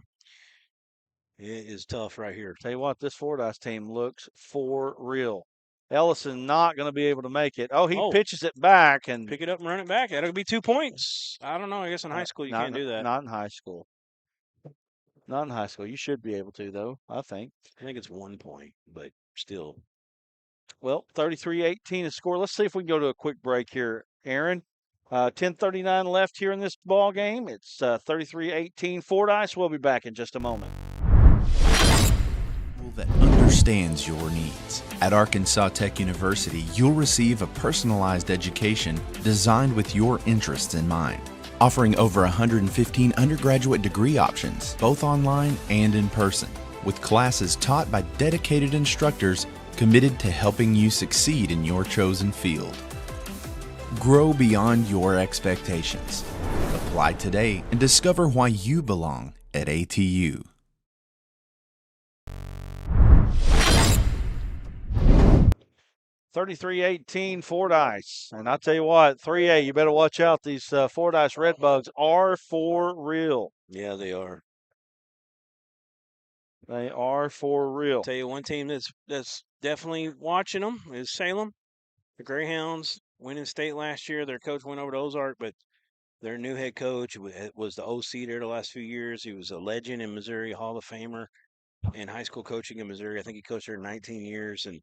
it is tough right here. Tell you what, this Fordyce team looks for real. Ellison not going to be able to make it. Oh, he pitches it back and pick it up and run it back. That'll be 2 points. I don't know. I guess in high school you can't do that. Not in high school. Not in high school. You should be able to, though, I think. I think it's 1 point, but still. Well, 33-18 is score. Let's see if we can go to a quick break here, Aaron. 10:39 left here in this ball game. It's 33-18 Fordyce. We'll be back in just a moment. That understands your needs. At Arkansas Tech University, you'll receive a personalized education designed with your interests in mind, offering over 115 undergraduate degree options, both online and in person, with classes taught by dedicated instructors committed to helping you succeed in your chosen field. Grow beyond your expectations. Apply today and discover why you belong at ATU. 33-18 Fordyce. And I'll tell you what, 3A, you better watch out. These Fordyce Redbugs are for real. Yeah, they are. They are for real. Tell you one team that's definitely watching them is Salem. The Greyhounds winning state last year. Their coach went over to Ozark, but their new head coach was the OC there the last few years. He was a legend in Missouri, Hall of Famer in high school coaching in Missouri. I think he coached there 19 years, and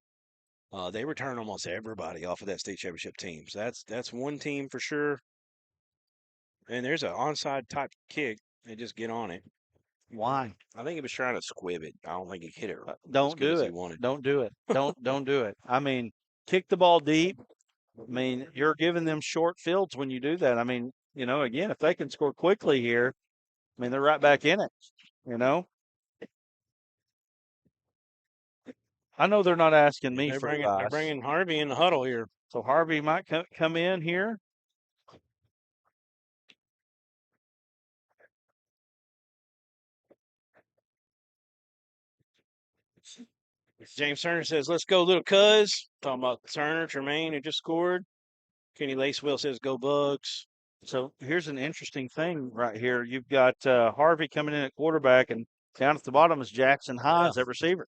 they return almost everybody off of that state championship team. So that's one team for sure. And there's an onside type kick. They just get on it. Why? I think he was trying to squib it. I don't think he hit it. Don't do it. Don't do it. Don't do it. I mean, kick the ball deep. I mean, you're giving them short fields when you do that. I mean, you know, again, if they can score quickly here, I mean, they're right back in it, you know. I know they're not asking me for advice. They're bringing Harvey in the huddle here. So Harvey might come in here. James Turner says, "Let's go, little cuz." Talking about Turner, Tremaine, who just scored. Kenny Lacewell says, "Go Bugs." So here's an interesting thing right here. You've got Harvey coming in at quarterback, and down at the bottom is Jackson Hines at receiver.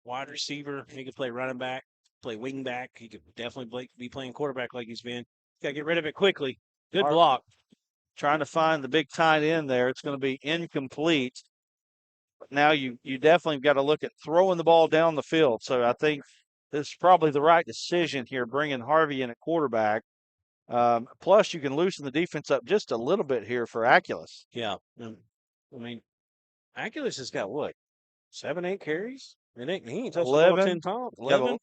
Wide receiver. He could play running back, play wing back. He could definitely be playing quarterback like he's been. Got to get rid of it quickly. Good block. Trying to find the big tight end there. It's going to be incomplete. But now you definitely got to look at throwing the ball down the field. So I think this is probably the right decision here, bringing Harvey in at quarterback. Plus, you can loosen the defense up just a little bit here for Aculus. Yeah. I mean, Aculus has got what? 7, 8 carries? He ain't touched the ball 10 times.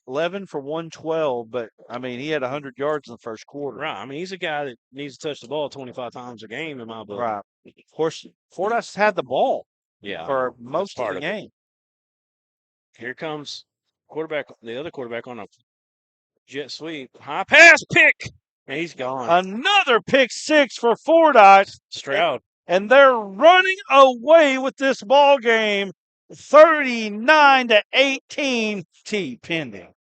11 for 112, but, I mean, he had 100 yards in the first quarter. Right. I mean, he's a guy that needs to touch the ball 25 times a game in my book. Right. Of course, Fordyce had the ball for most part of the game. Here comes the other quarterback on a jet sweep. High pass pick. And he's gone. Another pick six for Fordyce. Stroud. And they're running away with this ball game, 39-18. T pending.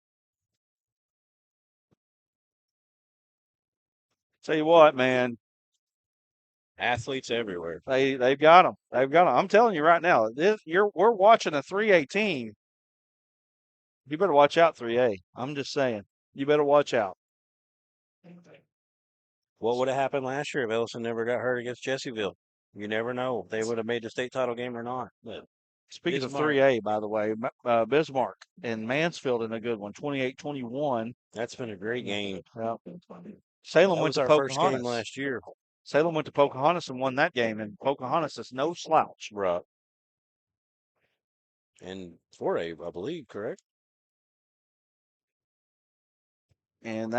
Tell you what, man. Athletes everywhere. They've got them. They've got them. I'm telling you right now, we're watching a 3A team. You better watch out, 3A. I'm just saying. You better watch out. What would have happened last year if Ellison never got hurt against Jessieville? You never know if they would have made the state title game or not. But speaking of 3A, by the way, Bismarck and Mansfield in a good one, 28-21. That's been a great game. Yeah. Salem went to our Pocahontas. first game last year. Salem went to Pocahontas and won that game, and Pocahontas is no slouch. Right. And 4A, I believe, correct? And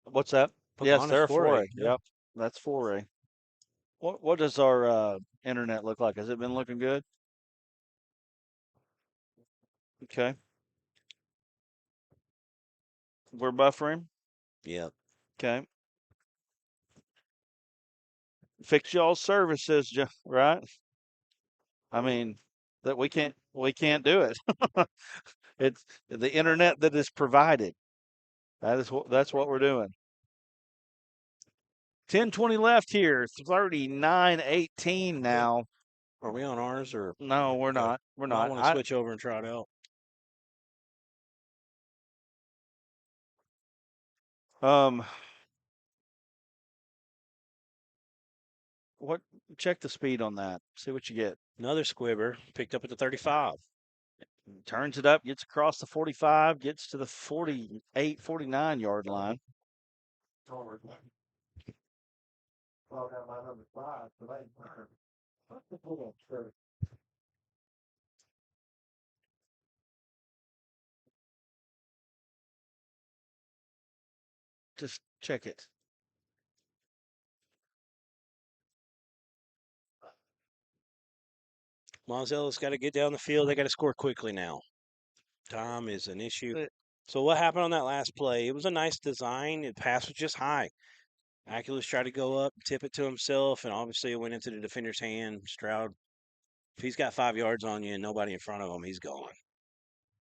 what's that? Yes, they're 4A. Yep, that's 4A. What does our internet look like? Has it been looking good? Okay. We're buffering? Yeah. Okay. Fix y'all's services, right? I mean, that we can't do it. It's the internet that is provided. That's what we're doing. 10:20 left here. 39-18 now. Are we on ours or no? We're not. We're not. I want to switch over and try it out. Check the speed on that. See what you get. Another squibber picked up at the 35. Turns it up, gets across the 45, gets to the 48, 49 yard line. Just check it. Monticello's got to get down the field. They got to score quickly now. Time is an issue. So what happened on that last play? It was a nice design. The pass was just high. Aculus tried to go up, tip it to himself, and obviously it went into the defender's hand. Stroud, if he's got 5 yards on you and nobody in front of him, he's gone.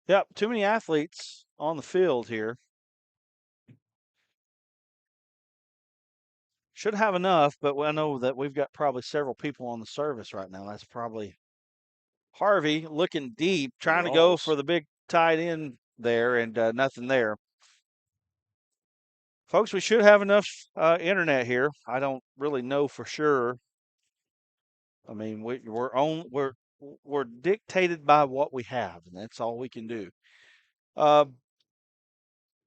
Yep, too many athletes on the field here. Should have enough, but I know that we've got probably several people on the service right now. That's probably Harvey looking deep, trying to go for the big tight end there, and nothing there. Folks, we should have enough internet here. I don't really know for sure. I mean, we're dictated by what we have, and that's all we can do.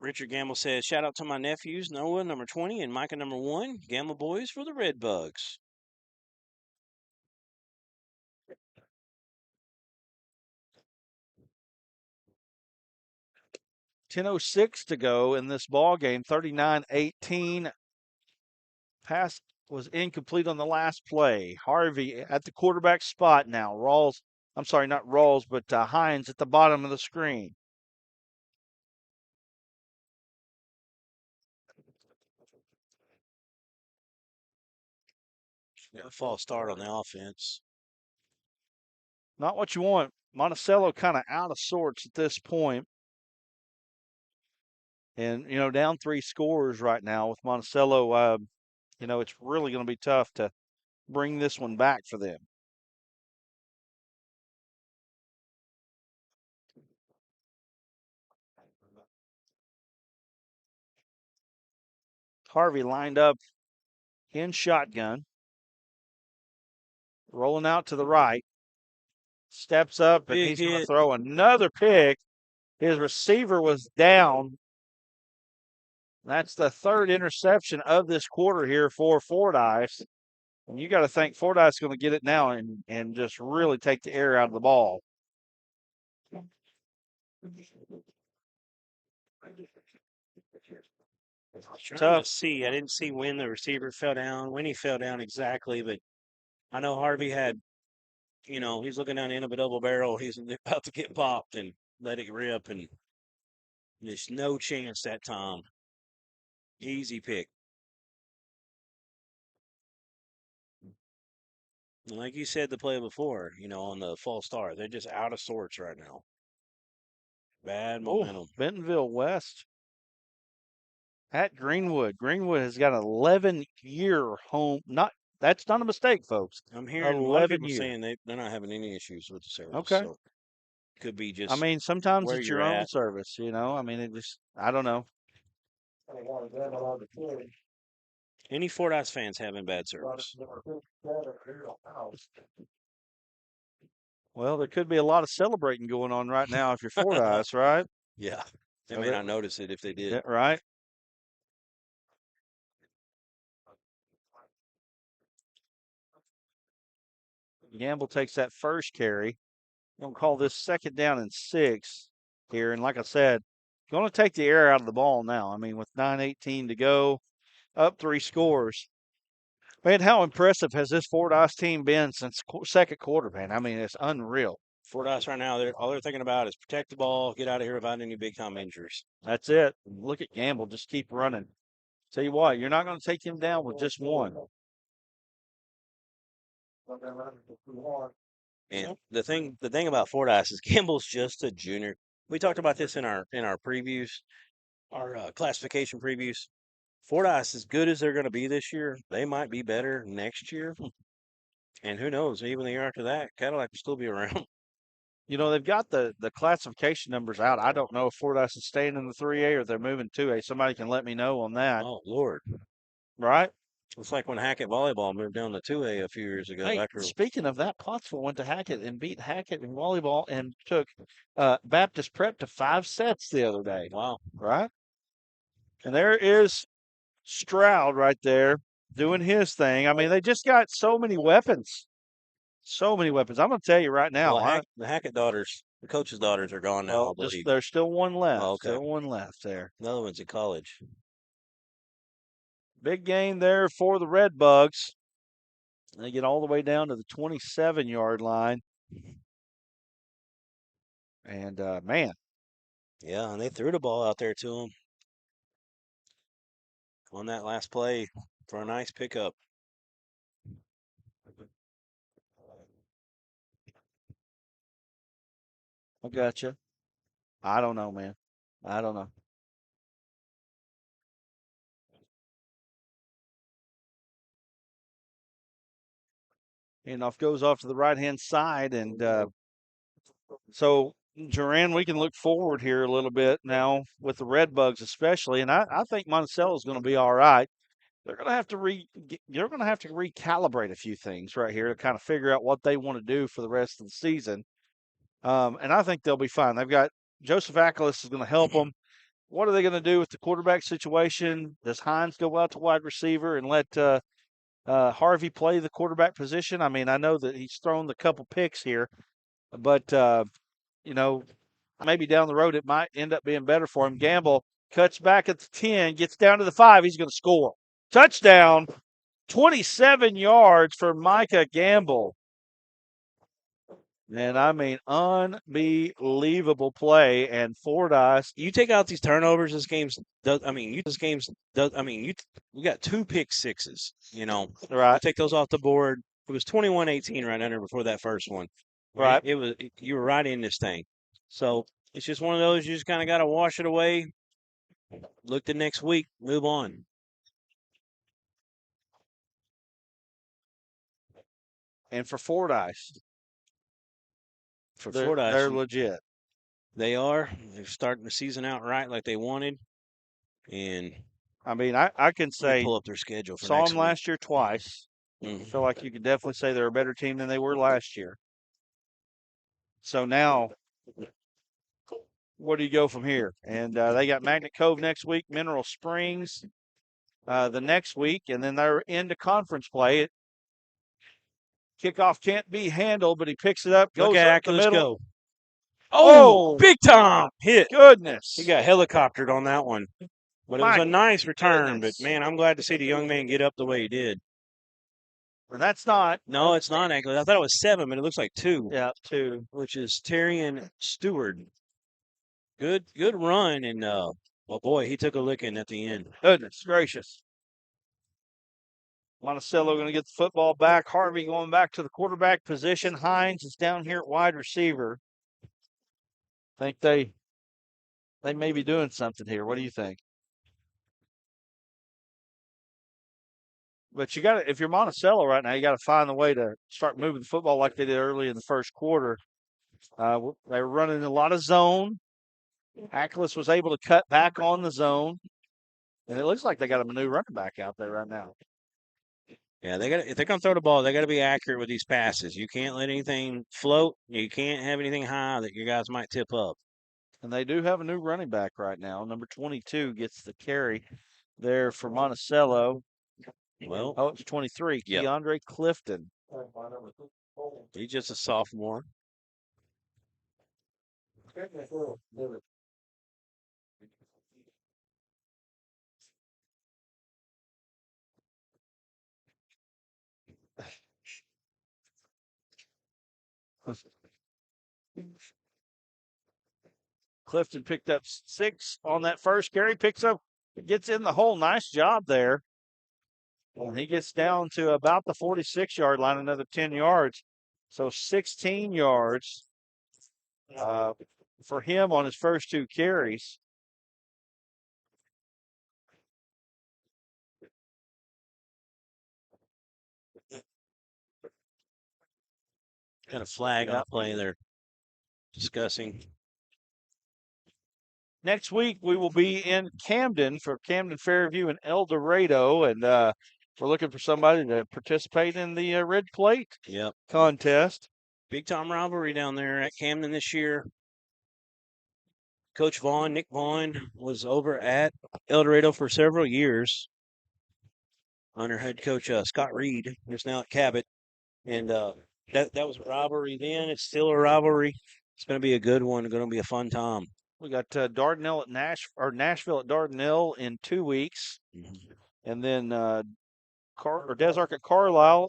Richard Gamble says, shout out to my nephews, Noah, number 20, and Micah, number 1. Gamble boys for the Redbugs. .06 to go in this ball game, 39-18. Pass was incomplete on the last play. Harvey at the quarterback spot now. Not Rawls, but Hines at the bottom of the screen. Got a false start on the offense. Not what you want. Monticello kind of out of sorts at this point. And, down 3 scores right now with Monticello. It's really going to be tough to bring this one back for them. Harvey lined up in shotgun. Rolling out to the right. Steps up, and he's going to throw another pick. His receiver was down. That's the 3rd interception of this quarter here for Fordyce. And you got to think Fordyce is going to get it now and just really take the air out of the ball. Tough to see. I didn't see when the receiver fell down, when he fell down exactly, but I know Harvey had, he's looking down the end of a double barrel. He's about to get popped and let it rip, and there's no chance that time. Easy pick. And like you said the play before, on the false start, they're just out of sorts right now. Bad momentum. Bentonville West at Greenwood. Greenwood has got an 11-year home. That's not a mistake, folks. I'm hearing a lot of people saying they're not having any issues with the service. Okay. So could be just. Sometimes it's your own service, I don't know. Any Fordyce fans having bad service? Well, there could be a lot of celebrating going on right now if you're Fordyce, right? Yeah. They may not notice it if they did. Yeah, right. Gamble takes that first carry. Going to call this 2nd down and 6 here. And like I said, going to take the air out of the ball now. With 9:18 to go, up 3 scores. Man, how impressive has this Fordyce team been since 2nd quarter, man? It's unreal. Fordyce right now, all they're thinking about is protect the ball, get out of here without any big-time injuries. That's it. Look at Gamble. Just keep running. Tell you what, you're not going to take him down with just one. And the thing about Fordyce is Gamble's just a junior. We talked about this in our previews, our classification previews. Fordyce, as good as they're going to be this year, they might be better next year. And who knows, even the year after that, Cadillac will still be around. They've got the classification numbers out. I don't know if Fordyce is staying in the 3A or they're moving 2A. Somebody can let me know on that. Oh, Lord. Right? It's like when Hackett Volleyball moved down to 2A a few years ago. Hey, speaking of that, Pottsville went to Hackett and beat Hackett in volleyball and took Baptist Prep to 5 sets the other day. Wow. Right? And there is Stroud right there doing his thing. They just got so many weapons. So many weapons. I'm going to tell you right now. Well, the Hackett daughters, the coach's daughters are gone now. Well, there's still one left. Oh, okay. Still one left there. Another one's in college. Big game there for the Redbugs. They get all the way down to the 27-yard line. And, man. Yeah, and they threw the ball out there to him on that last play for a nice pickup. I gotcha. I don't know, man. I don't know. Handoff goes off to the right-hand side. And so, Duran, we can look forward here a little bit now with the Redbugs especially. And I think Monticello is going to be all right. They're going to have to you're going to have to recalibrate a few things right here to kind of figure out what they want to do for the rest of the season. And I think they'll be fine. They've got Joseph Ackles is going to help them. What are they going to do with the quarterback situation? Does Hines go out to wide receiver and let Harvey play the quarterback position? I know that he's thrown the couple picks here, but, maybe down the road it might end up being better for him. Gamble cuts back at the 10, gets down to the 5. He's going to score. Touchdown, 27 yards for Micah Gamble. And I mean, unbelievable play. And Fordyce. You take out these turnovers, we got 2 pick sixes, Right. You take those off the board. It was 21-18 right under before that first one. Right. You were right in this thing. So it's just one of those, you just kind of got to wash it away. Look the next week, move on. And for Fordyce. Fordyce, they're legit. They are. They're starting the season out right like they wanted. And I mean, I can say pull up their schedule for saw next them week. last year twice. I feel like you could definitely say they're a better team than they were last year. So now, where do you go from here? And they got Magnet Cove next week, Mineral Springs the next week, and then they're into conference play. Kickoff can't be handled, but he picks it up, goes up the middle. Go. Oh, big time hit. Goodness. He got helicoptered on that one. But it was a nice return. But, man, I'm glad to see the young man get up the way he did. And that's not. No, it's not actually. I thought it was 7, but it looks like 2. Yeah, 2. Which is Terry and Stewart. Good run. And, well, boy, he took a licking at the end. Goodness gracious. Monticello going to get the football back. Harvey going back to the quarterback position. Hines is down here at wide receiver. I think they may be doing something here. What do you think? But you got to, if you're Monticello right now, you got to find a way to start moving the football like they did early in the first quarter. They were running a lot of zone. Hackles was able to cut back on the zone. And it looks like they got a new running back out there right now. Yeah, if they're going to throw the ball, they got to be accurate with these passes. You can't let anything float. You can't have anything high that your guys might tip up. And they do have a new running back right now. Number 22 gets the carry there for Monticello. Well, it's 23. Yep. Keandre Clifton. He's just a sophomore. Clifton picked up 6 on that first carry. Gets in the hole. Nice job there. And he gets down to about the 46-yard line, another 10 yards. So 16 yards for him on his first 2 carries. Got a flag on play there. Discussing. Next week, we will be in Camden for Camden Fairview and El Dorado, and we're looking for somebody to participate in the Red Plate contest. Big time rivalry down there at Camden this year. Coach Vaughn, Nick Vaughn, was over at El Dorado for several years under head coach Scott Reed, who's now at Cabot. And that was a rivalry then. It's still a rivalry. It's going to be a good one. It's going to be a fun time. We got Dardanelle at Nashville at Dardanelle in 2 weeks, and then Des Arc at Carlisle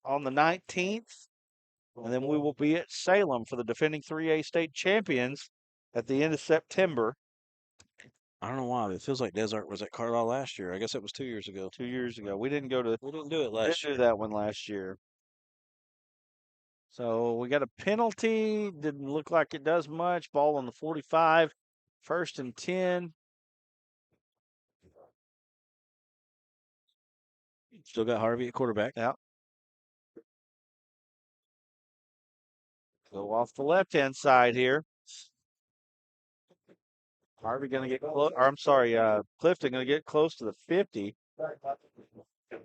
on the 19th, and then we will be at Salem for the defending 3A state champions at the end of September. I don't know why, but it feels like Des Arc was at Carlisle last year. I guess it was 2 years ago. 2 years ago, we didn't do it last year. Do that one last year. So we got a penalty. Didn't look like it does much. Ball on the 45. 1st and 10. Still got Harvey at quarterback. Yeah. Go off the left-hand side here. Harvey going to get close. Clifton going to get close to the 50.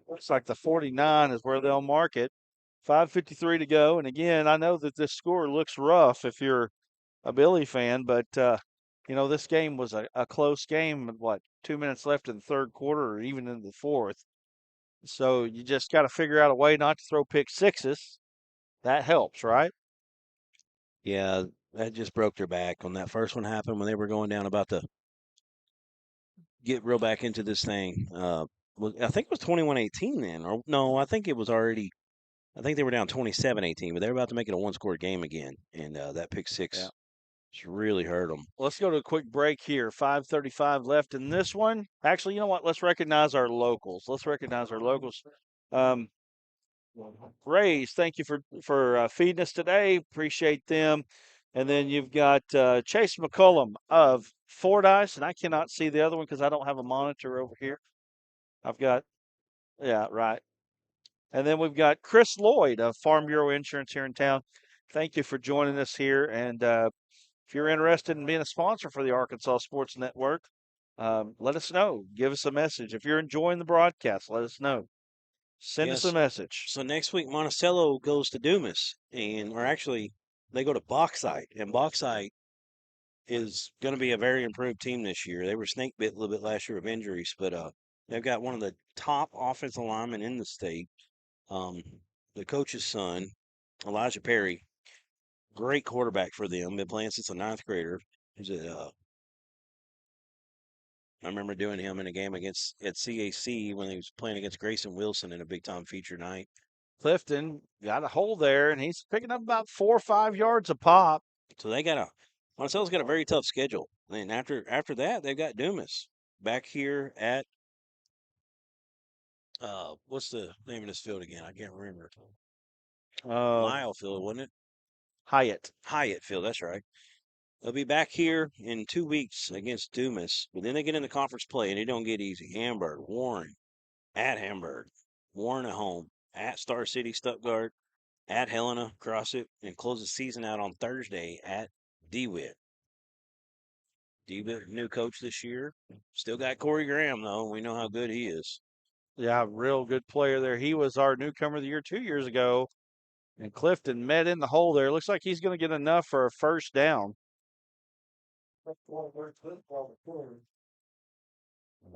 Looks like the 49 is where they'll mark it. 5:53 to go. And again, I know that this score looks rough if you're a Billy fan, but, this game was a close game. 2 minutes left in the third quarter or even in the fourth. So you just got to figure out a way not to throw pick sixes. That helps, right? Yeah, that just broke their back. When that first one happened, when they were going down about to get real back into this thing, Well, I think it was 21-18 then. Or no, I think it was already. I think they were down 27-18, but they were about to make it a one-score game again, and that pick six just really hurt them. Let's go to a quick break here. 5:35 left in this one. Actually, you know what? Let's recognize our locals. Rays, thank you for feeding us today. Appreciate them. And then you've got Chase McCullum of Fordyce, and I cannot see the other one because I don't have a monitor over here. I've got, yeah, right. And then we've got Chris Lloyd of Farm Bureau Insurance here in town. Thank you for joining us here. And if you're interested in being a sponsor for the Arkansas Sports Network, let us know. Give us a message. If you're enjoying the broadcast, let us know. Send us a message. So next week, Monticello goes to Dumas, or actually, they go to Bauxite, and Bauxite is going to be a very improved team this year. They were snake bit a little bit last year of injuries, but they've got one of the top offensive linemen in the state. The coach's son, Elijah Perry, great quarterback for them. Been playing since a ninth grader. I remember doing him in a game at CAC when he was playing against Grayson Wilson in a big time feature night. Clifton got a hole there, and he's picking up about 4 or 5 yards a pop. So Monticello's got a very tough schedule. And after that, they've got Dumas back here at what's the name of this field again? I can't remember. Lyle Field, wasn't it? Hyatt Field, that's right. They'll be back here in 2 weeks against Dumas, but then they get into conference play and it don't get easy. Hamburg, Warren, at Hamburg, Warren at home, at Star City, Stuttgart, at Helena, Crossett, and close the season out on Thursday at DeWitt. DeWitt, new coach this year. Still got Corey Graham, though. We know how good he is. Yeah, real good player there. He was our newcomer of the year 2 years ago. And Clifton met in the hole there. Looks like he's going to get enough for a first down. I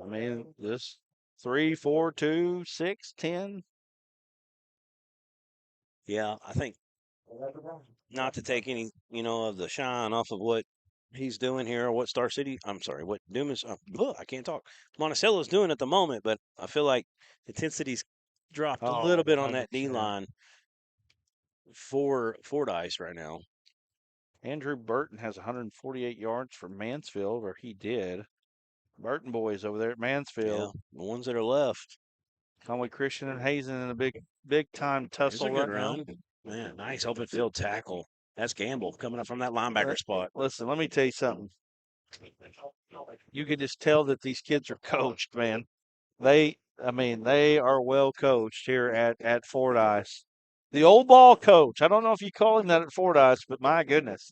mean, this 3, 4, 2, 6, 10. Yeah, I think not to take any, of the shine off of what he's doing here, or what what Dumas, I can't talk. Monticello's doing at the moment, but I feel like intensity's dropped a little bit on that D line for Fordyce right now. Andrew Burton has 148 yards for Mansfield, or he did. Burton boys over there at Mansfield. Yeah, the ones that are left. Conway Christian and Hazen in a big time tussle right run. Now. Man, nice open field tackle. That's Gamble coming up from that linebacker spot. Listen, let me tell you something. You can just tell that these kids are coached, man. They are well coached here at Fordyce. The old ball coach. I don't know if you call him that at Fordyce, but my goodness.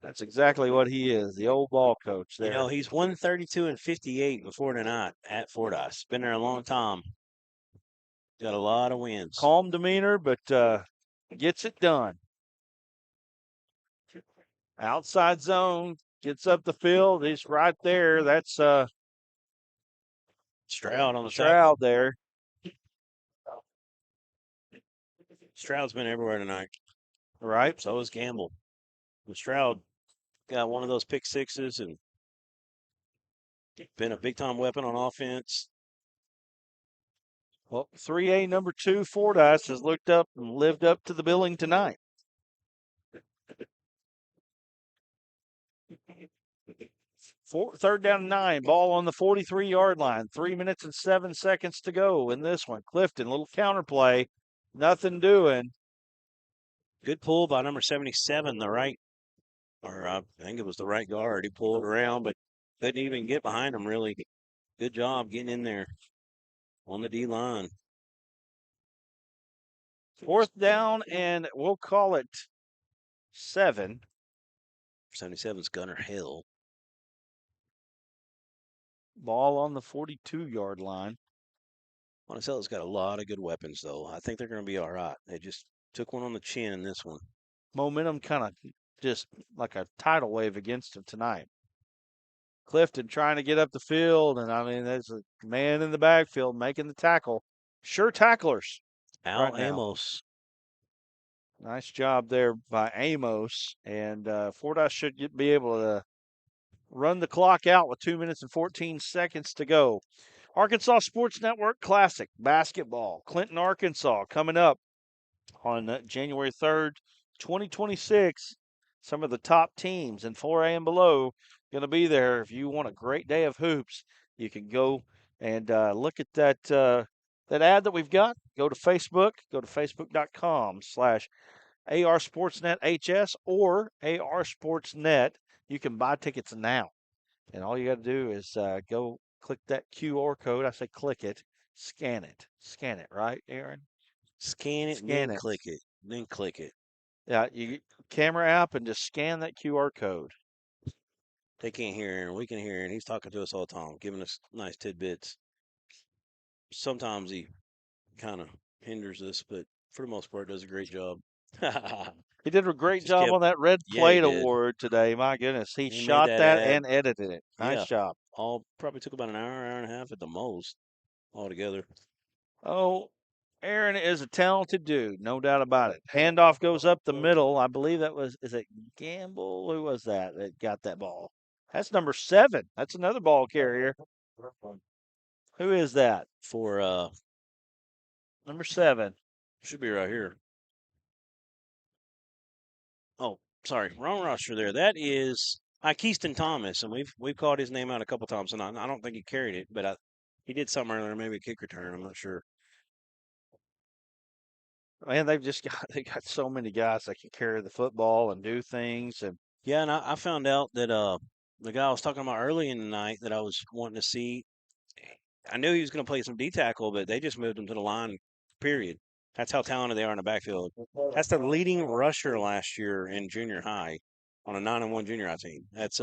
That's exactly what he is, the old ball coach there. He's 132-58 before tonight at Fordyce. Been there a long time. Got a lot of wins. Calm demeanor, but gets it done. Outside zone, gets up the field. He's right there. That's Stroud on the Stroud there. Stroud's been everywhere tonight. Right. So is Gamble. But Stroud got one of those pick sixes and been a big-time weapon on offense. Well, 3A number 2 Fordyce has looked up and lived up to the billing tonight. Third down and 9, ball on the 43-yard line. 3 minutes and 7 seconds to go in this one. Clifton, little counter play, nothing doing. Good pull by number 77, I think it was the right guard. He pulled around, but couldn't even get behind him, really. Good job getting in there on the D line. 4th down, and we'll call it 7. 77's Gunner Hill. Ball on the 42-yard line. Monticello's got a lot of good weapons, though. I think they're going to be all right. They just took one on the chin in this one. Momentum kind of just like a tidal wave against them tonight. Clifton trying to get up the field, and there's a man in the backfield making the tackle. Sure tacklers. Al Amos. Nice job there by Amos, and Fordyce should be able to run the clock out with 2 minutes and 14 seconds to go. Arkansas Sports Network Classic basketball, Clinton, Arkansas, coming up on January 3rd, 2026. Some of the top teams in 4A and below going to be there. If you want a great day of hoops, you can go and look at that ad that we've got. Go to Facebook. Go to facebook.com/AR Sportsnet HS or AR Sportsnet. You can buy tickets now. And all you got to do is go click that QR code. I say click it, scan it. Scan it, right, Aaron? Scan it, Scan then it. click it. Then click it. Yeah, you get camera app and just scan that QR code. They can't hear Aaron. We can hear Aaron. He's talking to us all the time, giving us nice tidbits. Sometimes he kind of hinders us, but for the most part, does a great job. He did a great Just job kept- on that Red Yeah, he Plate did. Award today. My goodness, he He made shot that ad. and edited it. Nice Yeah. job. All probably took about an hour and a half at the most altogether. Oh, Aaron is a talented dude, no doubt about it. Handoff goes up the middle. I believe is it Gamble? Who was that got that ball? That's number 7. That's another ball carrier. Who is that? For Number 7. should be right here. Oh, sorry, wrong roster there. That is Keyston Thomas, and we've called his name out a couple times, and I don't think he carried it, but he did something earlier, maybe a kick return. I'm not sure. Man, they got so many guys that can carry the football and do things. And Yeah, and I found out that the guy I was talking about early in the night that I was wanting to see, I knew he was going to play some D tackle, but they just moved him to the line. Period. That's how talented they are in the backfield. That's the leading rusher last year in junior high on a 9-1 junior high team. That's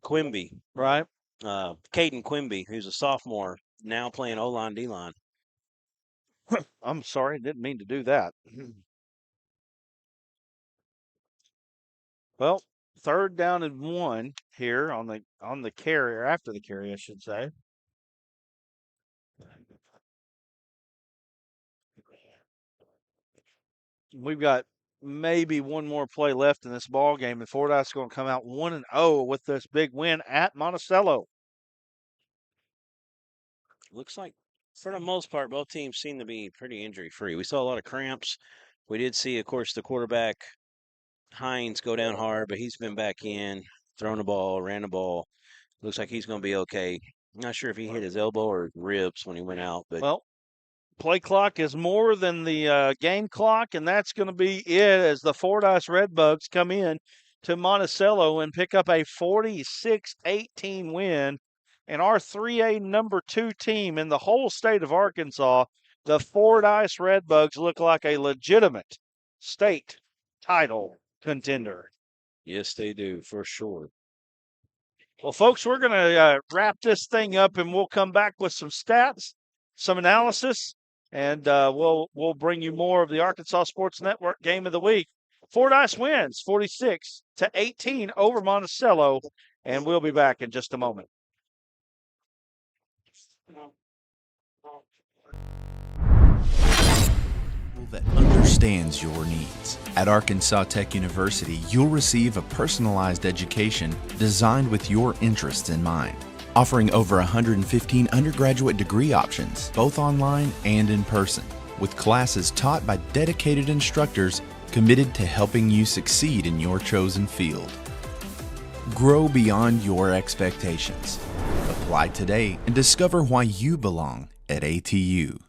Quimby, right. Caden Quimby, who's a sophomore, now playing O-line, D-line. I'm sorry, didn't mean to do that. Well, 3rd down and 1 here on the carry, or after the carry, I should say. We've got maybe one more play left in this ball game, and Fordyce is going to come out 1-0 with this big win at Monticello. Looks like, for the most part, both teams seem to be pretty injury-free. We saw a lot of cramps. We did see, of course, the quarterback, Hines, go down hard, but he's been back in, thrown the ball, ran the ball. Looks like he's going to be okay. Not sure if he hit his elbow or ribs when he went out, but Well, play clock is more than the game clock, and that's going to be it as the Fordyce Redbugs come in to Monticello and pick up a 46-18 win. And our 3A number 2 team in the whole state of Arkansas, the Fordyce Redbugs, look like a legitimate state title contender. yes, they do, for sure. Well, folks, we're going to wrap this thing up, and we'll come back with some stats, some analysis, and we'll bring you more of the Arkansas Sports Network Game of the Week. Fordyce wins 46-18 over Monticello, and we'll be back in just a moment. That understands your needs. At Arkansas Tech University, you'll receive a personalized education designed with your interests in mind, offering over 115 undergraduate degree options, both online and in person, with classes taught by dedicated instructors committed to helping you succeed in your chosen field. Grow beyond your expectations. Apply today and discover why you belong at ATU.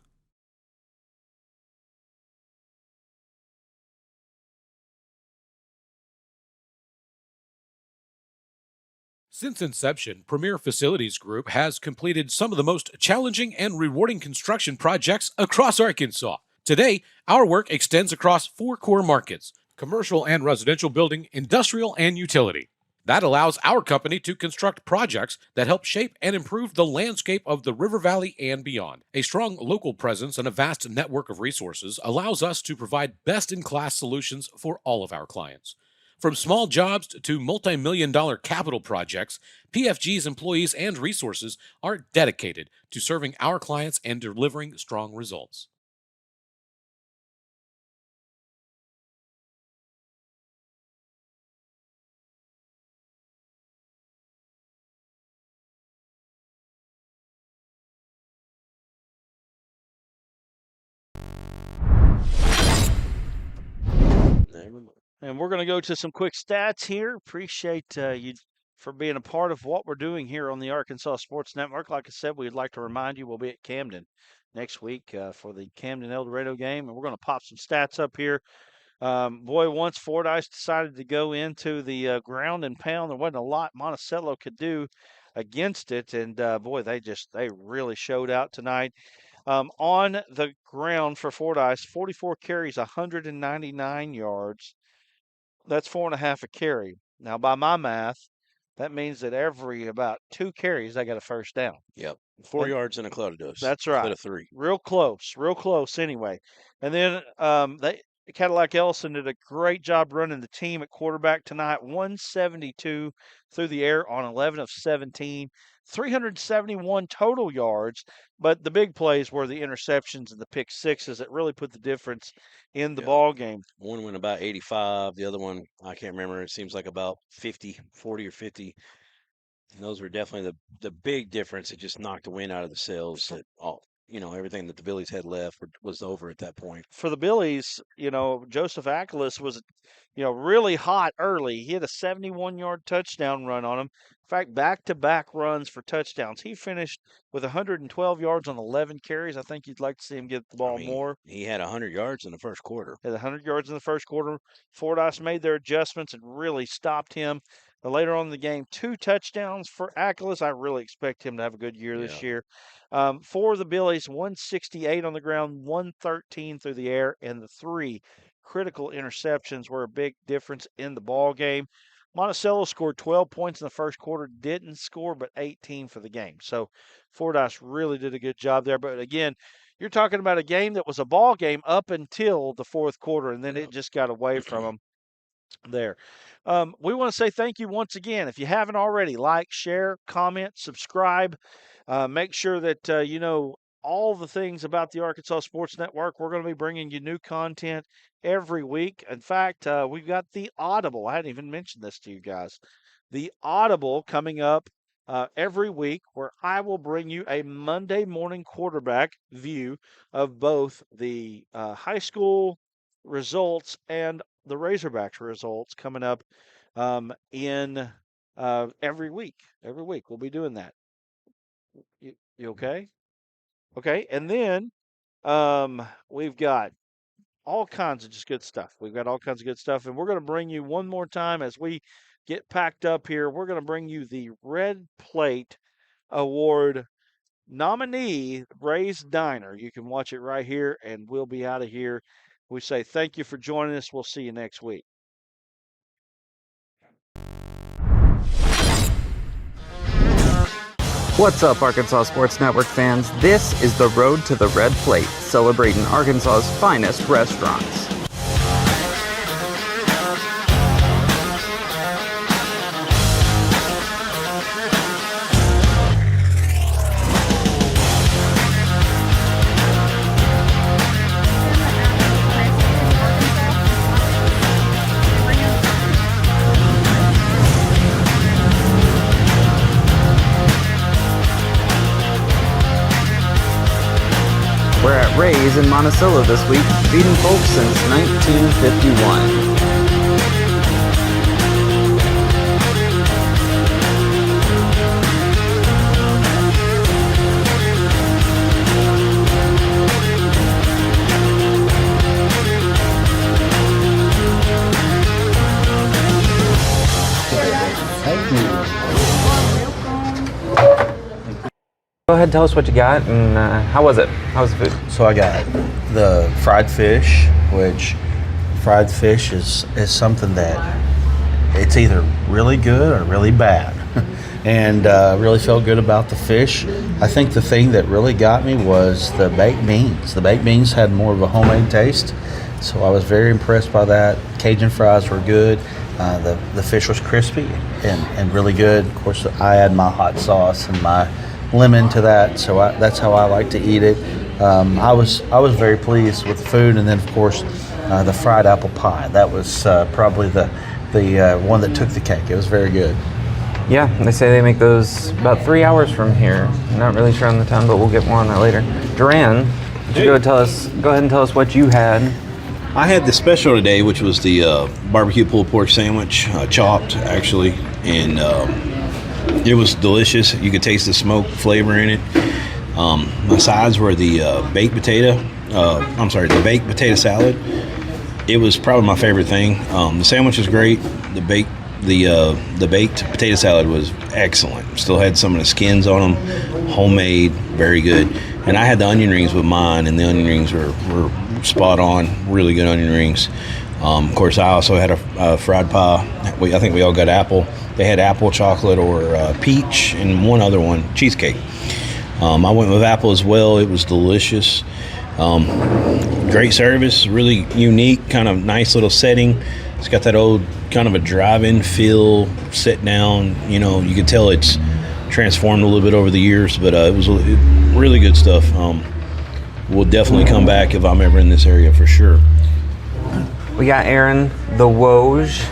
Since inception, Premier Facilities Group has completed some of the most challenging and rewarding construction projects across Arkansas. Today, our work extends across 4 core markets: commercial and residential building, industrial, and utility. That allows our company to construct projects that help shape and improve the landscape of the River Valley and beyond. A strong local presence and a vast network of resources allows us to provide best-in-class solutions for all of our clients. From small jobs to multi-million-dollar capital projects, PFG's employees and resources are dedicated to serving our clients and delivering strong results. And we're going to go to some quick stats here. Appreciate you for being a part of what we're doing here on the Arkansas Sports Network. Like I said, we'd like to remind you we'll be at Camden next week for the Camden El Dorado game, and we're going to pop some stats up here. Once Fordyce decided to go into the ground and pound, there wasn't a lot Monticello could do against it, and they really showed out tonight. On the ground for Fordyce, 44 carries, 199 yards. That's 4.5 a carry. Now, by my math, that means that every about 2 carries, they got a first down. Yep. 4 yards in a cloud dose. That's right. Instead of 3. Real close anyway. And then Cadillac Ellison did a great job running the team at quarterback tonight. 172 through the air on 11 of 17. 371 total yards, but the big plays were the interceptions and the pick sixes that really put the difference in the ball game. One went about 85, the other one, I can't remember, it seems like about 40 or 50. And those were definitely the big difference. It just knocked the wind out of the sails. That everything that the Billies had left was over at that point. For the Billies, Joseph Ackles was, really hot early. He had a 71-yard touchdown run on him. In fact, back-to-back runs for touchdowns. He finished with 112 yards on 11 carries. I think you'd like to see him get the ball more. He had 100 yards in the first quarter. Had 100 yards in the first quarter. Fordyce made their adjustments and really stopped him. Later on in the game, 2 touchdowns for Ackles. I really expect him to have a good year this year. For the Billies, 168 on the ground, 113 through the air, and the 3 critical interceptions were a big difference in the ball game. Monticello scored 12 points in the first quarter, didn't score but 18 for the game. So Fordyce really did a good job there. But again, you're talking about a game that was a ball game up until the fourth quarter, and then it just got away from them there. We want to say thank you once again. If you haven't already, like, share, comment, subscribe. Make sure that you know all the things about the Arkansas Sports Network. We're going to be bringing you new content every week. In fact, we've got the Audible. I hadn't even mentioned this to you guys. The Audible coming up every week, where I will bring you a Monday morning quarterback view of both the high school results and the Razorbacks results coming up in every week. Every week we'll be doing that. You okay? Okay, and then we've got all kinds of just good stuff. We've got all kinds of good stuff, and we're going to bring you one more time as we get packed up here. We're going to bring you the Red Plate Award nominee, Ray's Diner. You can watch it right here, and we'll be out of here. We say thank you for joining us. We'll see you next week. What's up, Arkansas Sports Network fans? This is the Road to the Red Plate, celebrating Arkansas's finest restaurants. We're at Ray's in Monticello this week, feeding folks since 1951. Go ahead and tell us what you got, and how was it? How was the food? So I got the fried fish, which fried fish is something that it's either really good or really bad. And really felt good about the fish. I think the thing that really got me was the baked beans. The baked beans had more of a homemade taste, so I was very impressed by that. Cajun fries were good. The fish was crispy and really good. Of course, I add my hot sauce and my lemon to that, so that's how I like to eat it. I was very pleased with the food, and then of course the fried apple pie. That was probably the one that took the cake. It was very good. Yeah, they say they make those about 3 hours from here. I'm not really sure on the time, but we'll get more on that later. Duran, would you go ahead and tell us what you had I had the special today, which was the barbecue pulled pork sandwich, chopped actually, and it was delicious. You could taste the smoke flavor in it. My sides were the baked potato. The baked potato salad. It was probably my favorite thing. The sandwich was great. The baked potato salad was excellent. Still had some of the skins on them, homemade, very good. And I had the onion rings with mine, and the onion rings were spot on, really good onion rings. Of course, I also had a fried pie. I think we all got apple. They had apple, chocolate, or peach, and one other one, cheesecake. I went with apple as well. It was delicious. Great service, really unique, kind of nice little setting. It's got that old kind of a drive-in feel, sit down. You know, you can tell it's transformed a little bit over the years, but it was really good stuff. We'll definitely come back if I'm ever in this area for sure. We got Aaron, the Woj.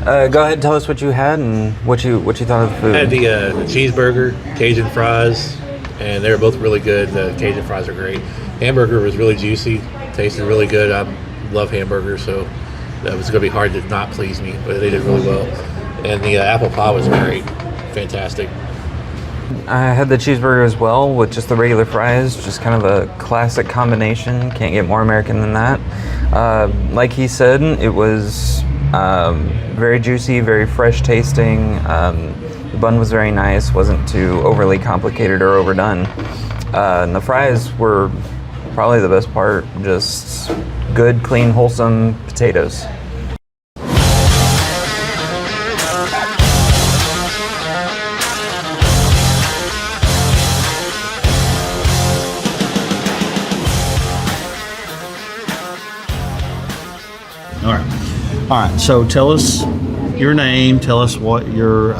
Go ahead and tell us what you had and what you thought of the food. I had the cheeseburger, Cajun fries, and they were both really good. The Cajun fries are great. Hamburger was really juicy, tasted really good. I love hamburgers, so that was going to be hard to not please me, but they did really well. And the apple pie was great, fantastic. I had the cheeseburger as well with just the regular fries, just kind of a classic combination. Can't get more American than that. Like he said, it was very juicy, very fresh tasting. The bun was very nice, wasn't too overly complicated or overdone. And the fries were probably the best part, just good, clean, wholesome potatoes. All right. So tell us your name. Tell us what your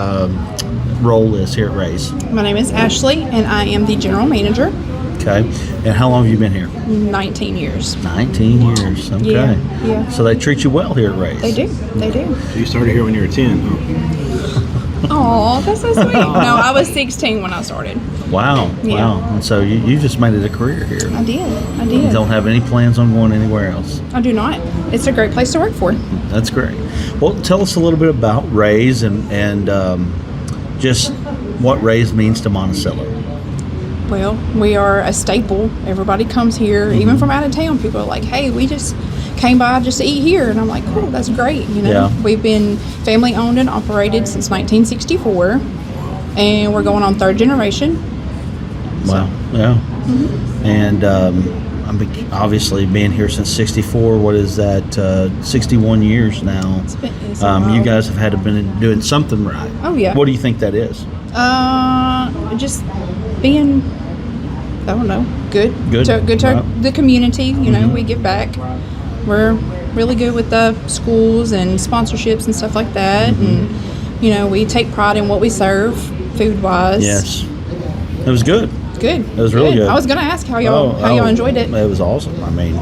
role is here at Ray's. My name is Ashley, and I am the general manager. Okay. And how long have you been here? 19 years. 19 years. Okay. Yeah. So they treat you well here at Ray's. They do. They do. So you started here when you were 10, huh? Oh, that's so sweet. No, I was 16 when I started. Wow. Yeah. Wow. And so you just made it a career here. I did. You don't have any plans on going anywhere else? I do not. It's a great place to work for. That's great. Well, tell us a little bit about Ray's and just what Ray's means to Monticello. Well, we are a staple. Everybody comes here, even from out of town. People are like, hey, we just came by just to eat here. And I'm like, cool, that's great. You know, Yeah. We've been family owned and operated since 1964, and we're going on third generation. Wow. Yeah. And obviously being here since 64, what is that, 61 years now. It's a You while. guys have had to been doing something right. Oh, yeah. What do you think that is? Just being, I don't know, good. Good. Good to Right. the community. You know, we give back. We're really good with the schools and sponsorships and stuff like that. And, you know, we take pride in what we serve, food-wise. Yes. It was good. Good. It was really good. I was going to ask how y'all enjoyed it. It was awesome. I mean,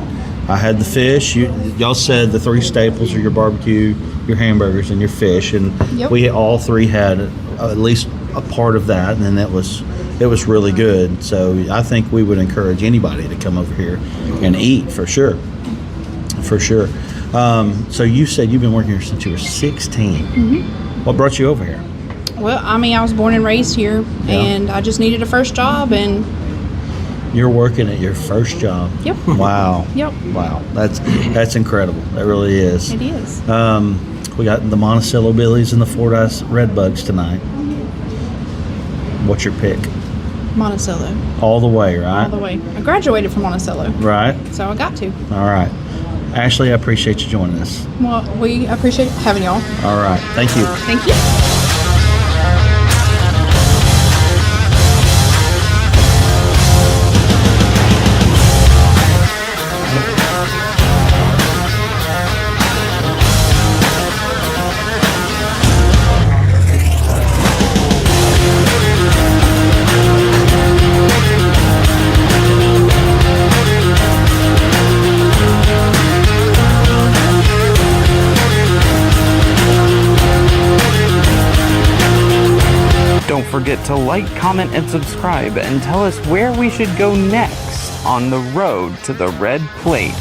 I had the fish. Y'all said the three staples are your barbecue, your hamburgers, and your fish, and Yep. we all three had at least a part of that, and then it was really good. So I think we would encourage anybody to come over here and eat for sure. For sure. So you said you've been working here since you were 16. What brought you over here? Well, I mean, I was born and raised here, and I just needed a first job, and You're working at your first job. Yep. Wow. Yep. Wow. That's incredible. That really is. It is. We got the Monticello Billies and the Fordyce Redbugs tonight. What's your pick? Monticello. All the way, right? All the way. I graduated from Monticello, Right. so I got to. All right. Ashley, I appreciate you joining us. Well, we appreciate having y'all. All right. Thank you. Thank you. Don't forget to like, comment, and subscribe, and tell us where we should go next on the road to the red plate.